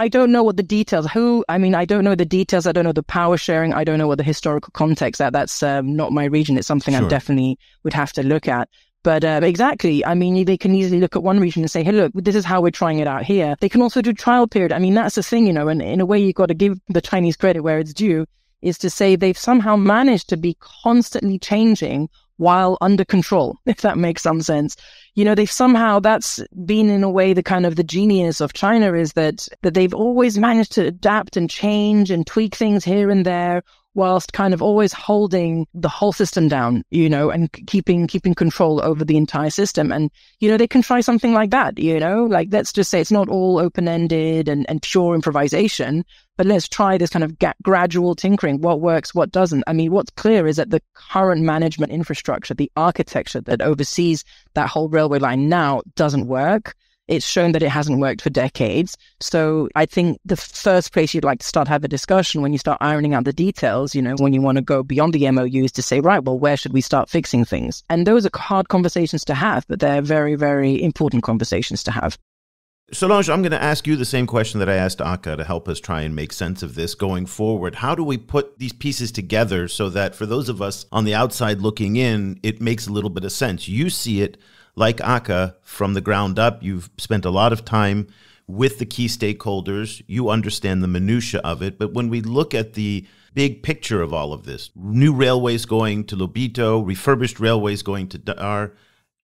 I don't know what the details, I don't know the details. I don't know the power sharing. I don't know what the historical context that's not my region. It's something I definitely would have to look at. But exactly. They can easily look at one region and say, hey, look, this is how we're trying it out here. They can also do trial period. That's the thing, and in a way you've got to give the Chinese credit where it's due, is to say they've somehow managed to be constantly changing while under control, if that makes some sense. They've somehow, that's been in a way the kind of the genius of China, is that they've always managed to adapt and change and tweak things here and there, whilst kind of always holding the whole system down, and keeping control over the entire system. And, they can try something like that, like let's just say it's not all open-ended and pure improvisation, but let's try this kind of gradual tinkering. What works, what doesn't? What's clear is that the current management infrastructure, the architecture that oversees that whole railway line now doesn't work. It's shown that it hasn't worked for decades. So I think the first place you'd like to start have a discussion when you start ironing out the details, when you want to go beyond the MOUs, to say, right, well, where should we start fixing things? And those are hard conversations to have, but they're very, very important conversations to have. Solange, I'm going to ask you the same question that I asked Aka to help us try and make sense of this going forward. How do we put these pieces together so that for those of us on the outside looking in, it makes a little bit of sense? You see it like Aka from the ground up. You've spent a lot of time with the key stakeholders. You understand the minutia of it. But when we look at the big picture of all of this, new railways going to Lobito, refurbished railways going to Dar,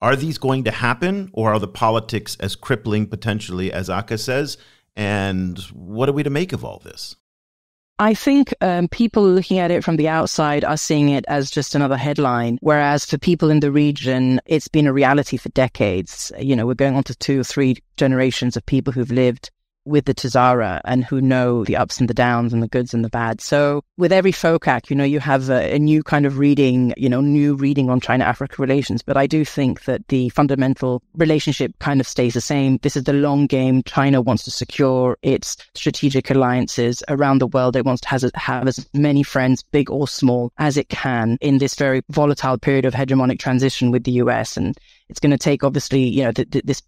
are these going to happen, or are the politics as crippling potentially as Aka says? And what are we to make of all this? I think people looking at it from the outside are seeing it as just another headline, whereas for people in the region, it's been a reality for decades. We're going on to 2 or 3 generations of people who've lived with the TAZARA and who know the ups and the downs and the goods and the bad. So with every FOCAC, you have a new kind of reading, new reading on China-Africa relations. But I do think that the fundamental relationship kind of stays the same. This is the long game. China wants to secure its strategic alliances around the world. It wants to have as many friends, big or small, as it can in this very volatile period of hegemonic transition with the US. And it's going to take, obviously, this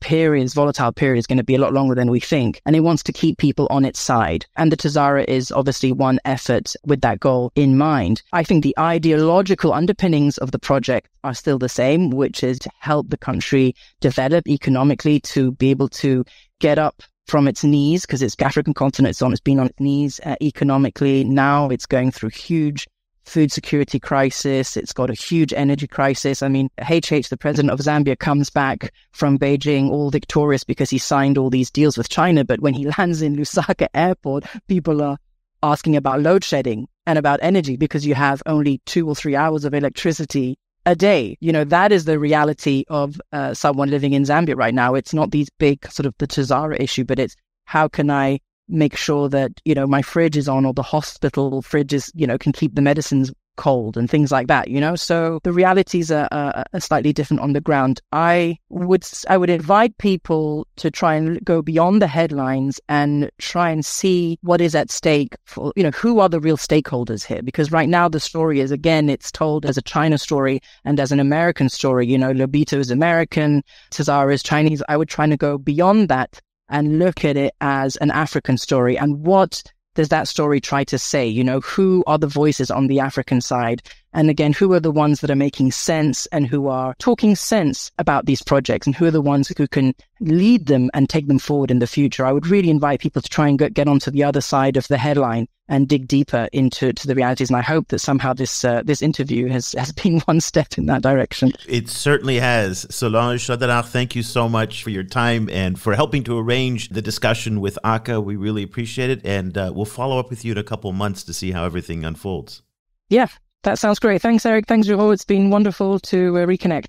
volatile period is going to be a lot longer than we think. And it wants to keep people on its side. And the TAZARA is obviously one effort with that goal in mind. I think the ideological underpinnings of the project are still the same, which is to help the country develop economically, to be able to get up from its knees, because it's African continent, it's been on its knees economically. Now it's going through huge food security crisis. It's got a huge energy crisis. I mean, HH, the president of Zambia, comes back from Beijing all victorious because he signed all these deals with China. But when he lands in Lusaka airport, people are asking about load shedding and about energy because you have only 2 or 3 hours of electricity a day. That is the reality of someone living in Zambia right now. It's not these big sort of the TAZARA issue, but it's how can I make sure that, my fridge is on, or the hospital fridge is, can keep the medicines cold and things like that, So the realities are slightly different on the ground. I would invite people to try and go beyond the headlines and try and see what is at stake for, who are the real stakeholders here? Because right now the story is, again, it's told as a China story and as an American story. Lobito is American, TAZARA is Chinese. I would try to go beyond that and look at it as an African story. And what does that story try to say? Who are the voices on the African side? And again, who are the ones that are making sense and who are talking sense about these projects, and who are the ones who can lead them and take them forward in the future? I would really invite people to try and get onto the other side of the headline and dig deeper into the realities. And I hope that somehow this interview has been one step in that direction. It certainly has. Solange Chatelard, thank you so much for your time and for helping to arrange the discussion with Aka. We really appreciate it. And we'll follow up with you in a couple of months to see how everything unfolds. Yeah, that sounds great. Thanks, Eric. Thanks, Géraud. It's been wonderful to reconnect.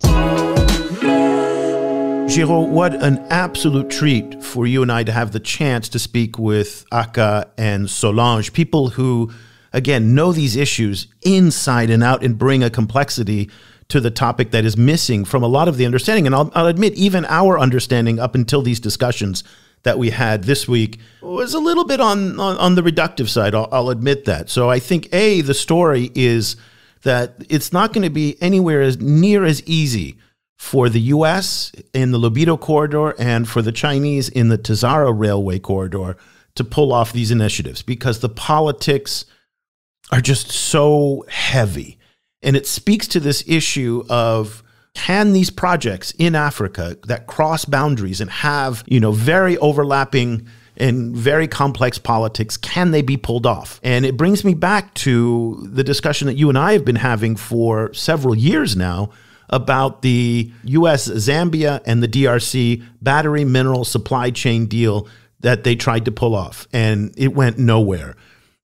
Géraud, what an absolute treat for you and I to have the chance to speak with Aka and Solange, people who, again, know these issues inside and out and bring a complexity to the topic that is missing from a lot of the understanding. And I'll admit, even our understanding up until these discussions that we had this week was a little bit on the reductive side. I'll admit that. So I think, the story is that it's not going to be anywhere near as easy for the U.S. in the Lobito corridor and for the Chinese in the TAZARA railway corridor to pull off these initiatives, because the politics are just so heavy. And it speaks to this issue of, can these projects in Africa that cross boundaries and have, very overlapping and very complex politics, can they be pulled off? And it brings me back to the discussion that you and I have been having for several years now about the U.S., Zambia, and the DRC battery mineral supply chain deal that they tried to pull off. And it went nowhere.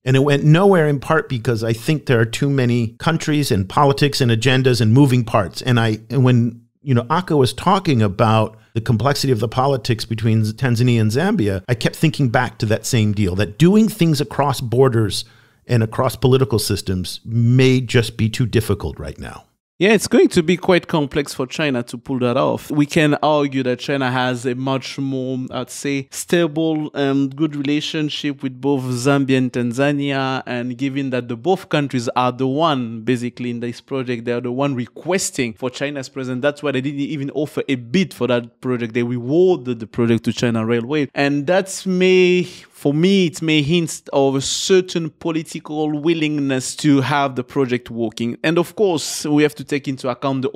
And it went nowhere in part because I think there are too many countries and politics and agendas and moving parts. And when Aka was talking about the complexity of the politics between Tanzania and Zambia, I kept thinking back to that same deal, that doing things across borders and across political systems may just be too difficult right now. Yeah, it's going to be quite complex for China to pull that off. We can argue that China has a much more, I'd say, stable and good relationship with both Zambia and Tanzania. And given that the both countries are the one, basically, in this project, they are the one requesting for China's presence. That's why they didn't even offer a bid for that project. They rewarded the project to China Railway. And that's for me, it may hint of a certain political willingness to have the project working. And of course, we have to take into account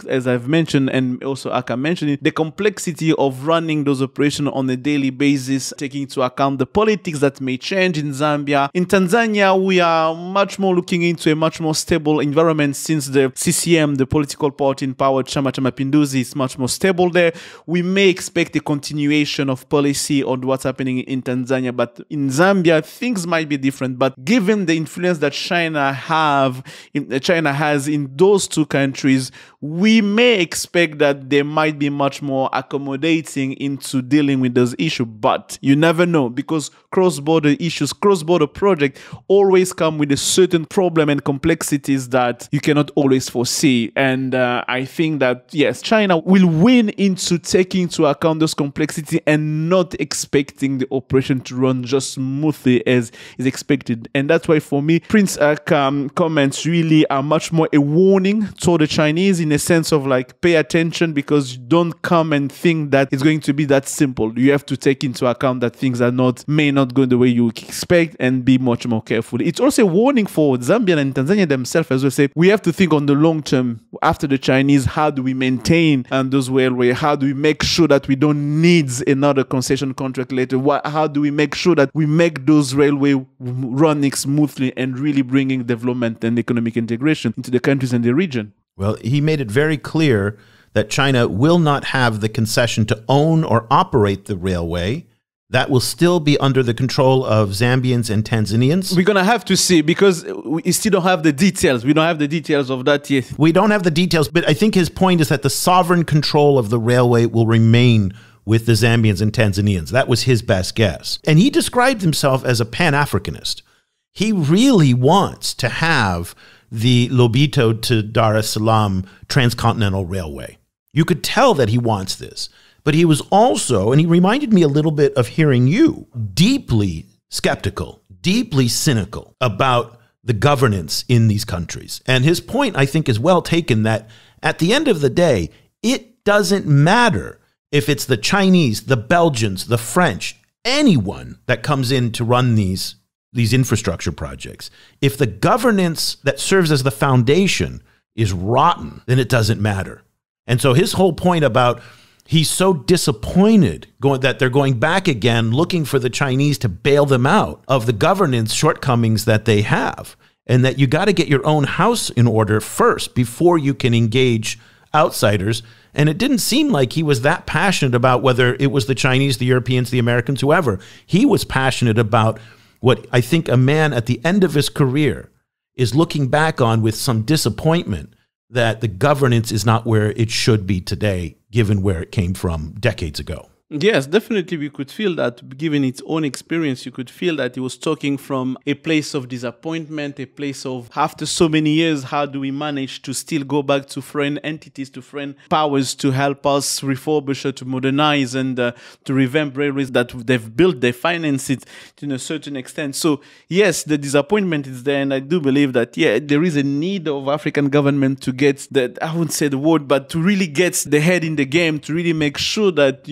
as I've mentioned, and also Aka mentioned it, the complexity of running those operations on a daily basis, taking into account the politics that may change in Zambia. In Tanzania, we are much more looking into a much more stable environment since the CCM, the political party in power, Chama cha Mapinduzi, is much more stable there. We may expect a continuation of policy on what's happening in Tanzania Tanzania, but in Zambia, things might be different. But given the influence that China has in those two countries, we may expect that they might be much more accommodating into dealing with those issues. But you never know, because cross-border issues, cross-border projects always come with a certain problem and complexities that you cannot always foresee. And I think that, yes, China will win into taking into account those complexities and not expecting the operation to run just smoothly as is expected. And that's why, for me, Prince comments really are much more a warning toward the Chinese, in a sense of like, pay attention, because you don't come and think that it's going to be that simple. You have to take into account that things may not go the way you expect, and be much more careful. It's also a warning for Zambia and Tanzania themselves as well. Say, we have to think on the long term after the Chinese. How do we maintain those railway? How do we make sure that we don't need another concession contract later? How do we make sure that we make those railway running smoothly and really bringing development and economic integration into the countries and the region? Well, he made it very clear that China will not have the concession to own or operate the railway. That will still be under the control of Zambians and Tanzanians. We're going to have to see, because we still don't have the details. We don't have the details of that yet. We don't have the details, but I think his point is that the sovereign control of the railway will remain with the Zambians and Tanzanians. That was his best guess. And he described himself as a Pan-Africanist. He really wants to have the Lobito to Dar es Salaam transcontinental railway. You could tell that he wants this. But he was also, and he reminded me a little bit of hearing you, deeply skeptical, deeply cynical about the governance in these countries. And his point, I think, is well taken, that at the end of the day, it doesn't matter if it's the Chinese, the Belgians, the French, anyone that comes in to run these infrastructure projects. If the governance that serves as the foundation is rotten, then it doesn't matter. And so his whole point about he's so disappointed that they're going back again, looking for the Chinese to bail them out of the governance shortcomings that they have, and that you got to get your own house in order first before you can engage outsiders. And it didn't seem like he was that passionate about whether it was the Chinese, the Europeans, the Americans, whoever. He was passionate about what I think a man at the end of his career is looking back on with some disappointment, that the governance is not where it should be today, given where it came from decades ago. Yes, definitely we could feel that, given its own experience, you could feel that he was talking from a place of disappointment, a place of, after so many years, how do we manage to still go back to foreign entities, to foreign powers to help us refurbish, to modernize, and to revamp railways that they've built, they finance it to a certain extent. So yes, the disappointment is there, and I do believe that, yeah, there is a need of African government to get that, I wouldn't say the word, but to really get the head in the game, to really make sure that,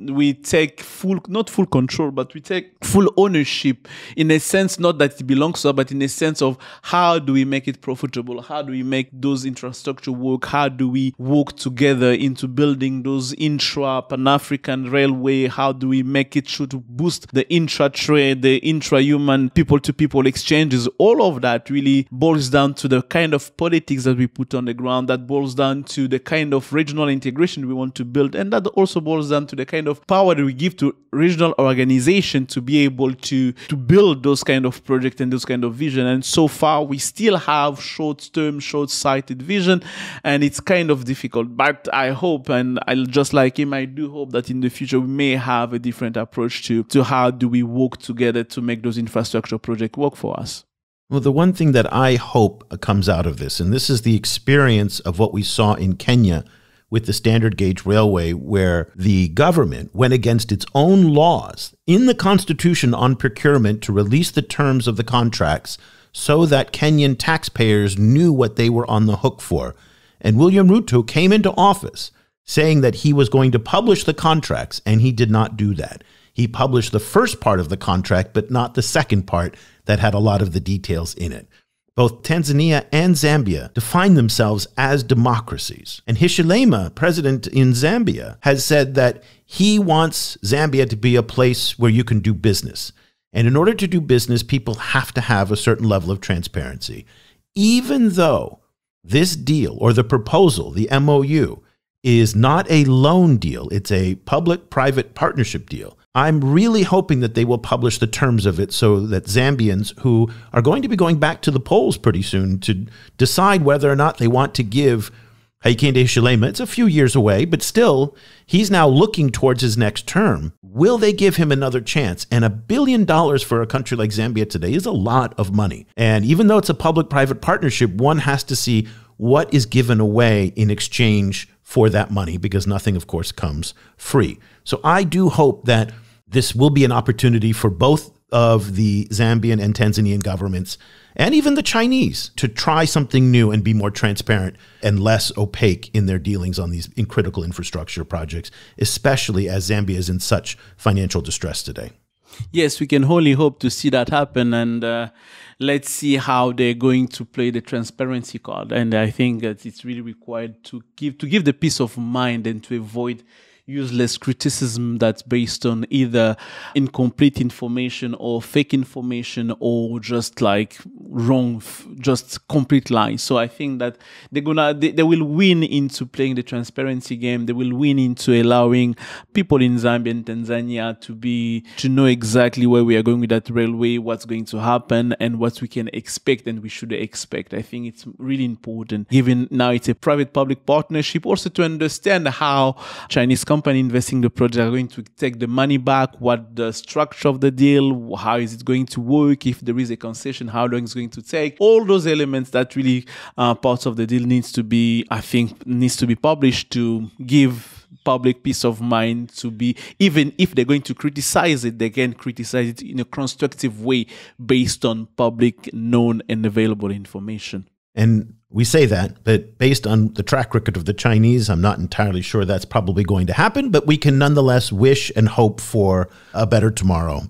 we take not full control, but we take full ownership, in a sense, not that it belongs to us, but in a sense of how do we make it profitable? How do we make those infrastructure work? How do we work together into building those intra-Pan-African railway? How do we make it sure to boost the intra-trade, the intra-human people-to-people exchanges? All of that really boils down to the kind of politics that we put on the ground, that boils down to the kind of regional integration we want to build, and that also boils down to the kind of power that we give to regional organization to be able to build those kind of projects and those kind of vision. And so far, we still have short-term, short-sighted vision, and it's kind of difficult. But I hope, and I'll just like him, I do hope that in the future we may have a different approach to how do we work together to make those infrastructure projects work for us. Well, the one thing that I hope comes out of this, and this is the experience of what we saw in Kenya with the standard gauge railway, where the government went against its own laws in the constitution on procurement to release the terms of the contracts so that Kenyan taxpayers knew what they were on the hook for. And William Ruto came into office saying that he was going to publish the contracts, and he did not do that. He published the first part of the contract, but not the second part that had a lot of the details in it. Both Tanzania and Zambia define themselves as democracies. And Hichilema, president in Zambia, has said that he wants Zambia to be a place where you can do business. And in order to do business, people have to have a certain level of transparency. Even though this deal, or the proposal, the MOU, is not a loan deal, it's a public-private partnership deal. I'm really hoping that they will publish the terms of it so that Zambians who are going to be going back to the polls pretty soon to decide whether or not they want to give Hakainde Hichilema, it's a few years away, but still, he's now looking towards his next term. Will they give him another chance? And $1 billion for a country like Zambia today is a lot of money. And even though it's a public-private partnership, one has to see what is given away in exchange for that money, because nothing, of course, comes free. So I do hope that this will be an opportunity for both of the Zambian and Tanzanian governments, and even the Chinese, to try something new and be more transparent and less opaque in their dealings on these critical infrastructure projects, especially as Zambia is in such financial distress today. Yes, we can only hope to see that happen, and let's see how they're going to play the transparency card. And I think that it's really required to give the peace of mind and to avoid useless criticism that's based on either incomplete information or fake information or just like wrong, just complete lies. So I think that they will win into playing the transparency game. They will win into allowing people in Zambia and Tanzania to know exactly where we are going with that railway, what's going to happen, and what we can expect and we should expect. I think it's really important, given now it's a private-public partnership, also to understand how Chinese company investing in the project are going to take the money back, what the structure of the deal, how is it going to work, if there is a concession, how long it's going to take. All those elements that really parts of the deal needs to be published to give public peace of mind, to be, even if they're going to criticize it, they can criticize it in a constructive way based on public, known and available information. And we say that, but based on the track record of the Chinese, I'm not entirely sure that's probably going to happen, but we can nonetheless wish and hope for a better tomorrow.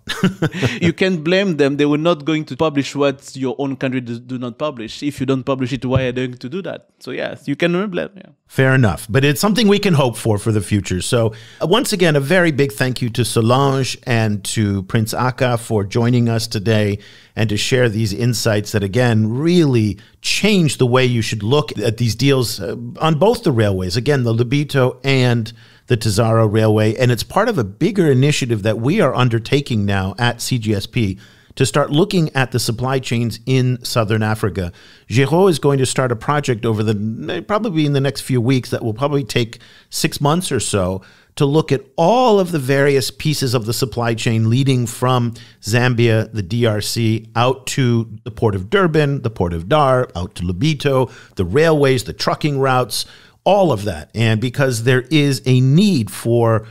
You can't blame them. They were not going to publish what your own country do not publish. If you don't publish it, why are they going to do that? So yes, you can blame them. Yeah. Fair enough, but it's something we can hope for the future. So once again, a very big thank you to Solange and to Prince Aka for joining us today and to share these insights that, again, really change the way you should look at these deals on both the railways. Again, the Lobito and the TAZARA Railway. And it's part of a bigger initiative that we are undertaking now at CGSP to start looking at the supply chains in Southern Africa. Géraud is going to start a project probably in the next few weeks that will probably take 6 months or so to look at all of the various pieces of the supply chain leading from Zambia, the DRC, out to the port of Durban, the port of Dar, out to Lobito, the railways, the trucking routes, all of that. And because there is a need for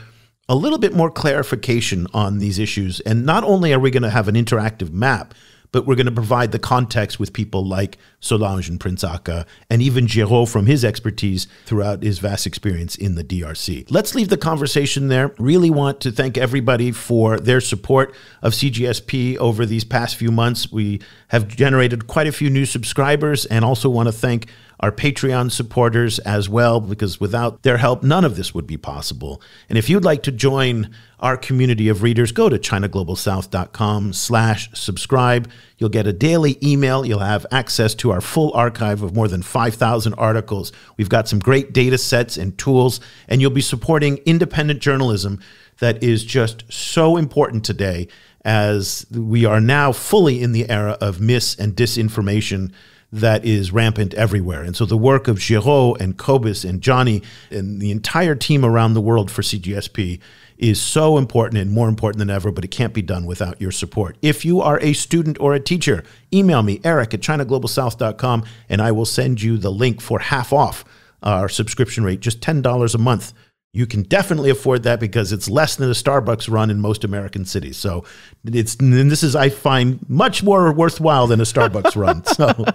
a little bit more clarification on these issues, and not only are we going to have an interactive map, but we're going to provide the context with people like Solange and Prince Aka, and even Géraud from his expertise throughout his vast experience in the DRC. Let's leave the conversation there. Really want to thank everybody for their support of CGSP over these past few months. We have generated quite a few new subscribers, and also want to thank our Patreon supporters as well, because without their help, none of this would be possible. And if you'd like to join our community of readers, go to ChinaGlobalSouth.com/subscribe. You'll get a daily email. You'll have access to our full archive of more than 5,000 articles. We've got some great data sets and tools, and you'll be supporting independent journalism that is just so important today, as we are now fully in the era of mis and disinformation that is rampant everywhere. And so the work of Géraud and Cobus and Johnny and the entire team around the world for CGSP is so important, and more important than ever, but it can't be done without your support. If you are a student or a teacher, email me, eric@ChinaGlobalSouth.com, and I will send you the link for half off our subscription rate, just $10 a month. You can definitely afford that because it's less than a Starbucks run in most American cities. So this is, I find, much more worthwhile than a Starbucks run. So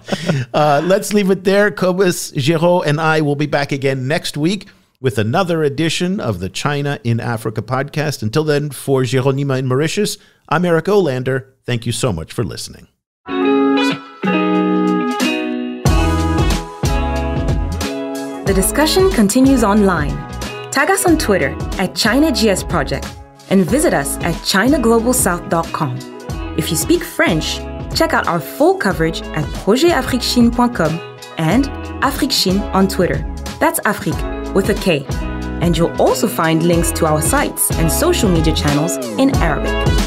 let's leave it there. Cobus, Géraud, and I will be back again next week with another edition of the China in Africa podcast. Until then, for Géraud Nima in Mauritius, I'm Eric Olander. Thank you so much for listening. The discussion continues online. Tag us on Twitter @ChinaGSProject and visit us at ChinaGlobalSouth.com. If you speak French, check out our full coverage at projetafriquechine.com and AfriqueChine on Twitter. That's Afrique with a K. And you'll also find links to our sites and social media channels in Arabic.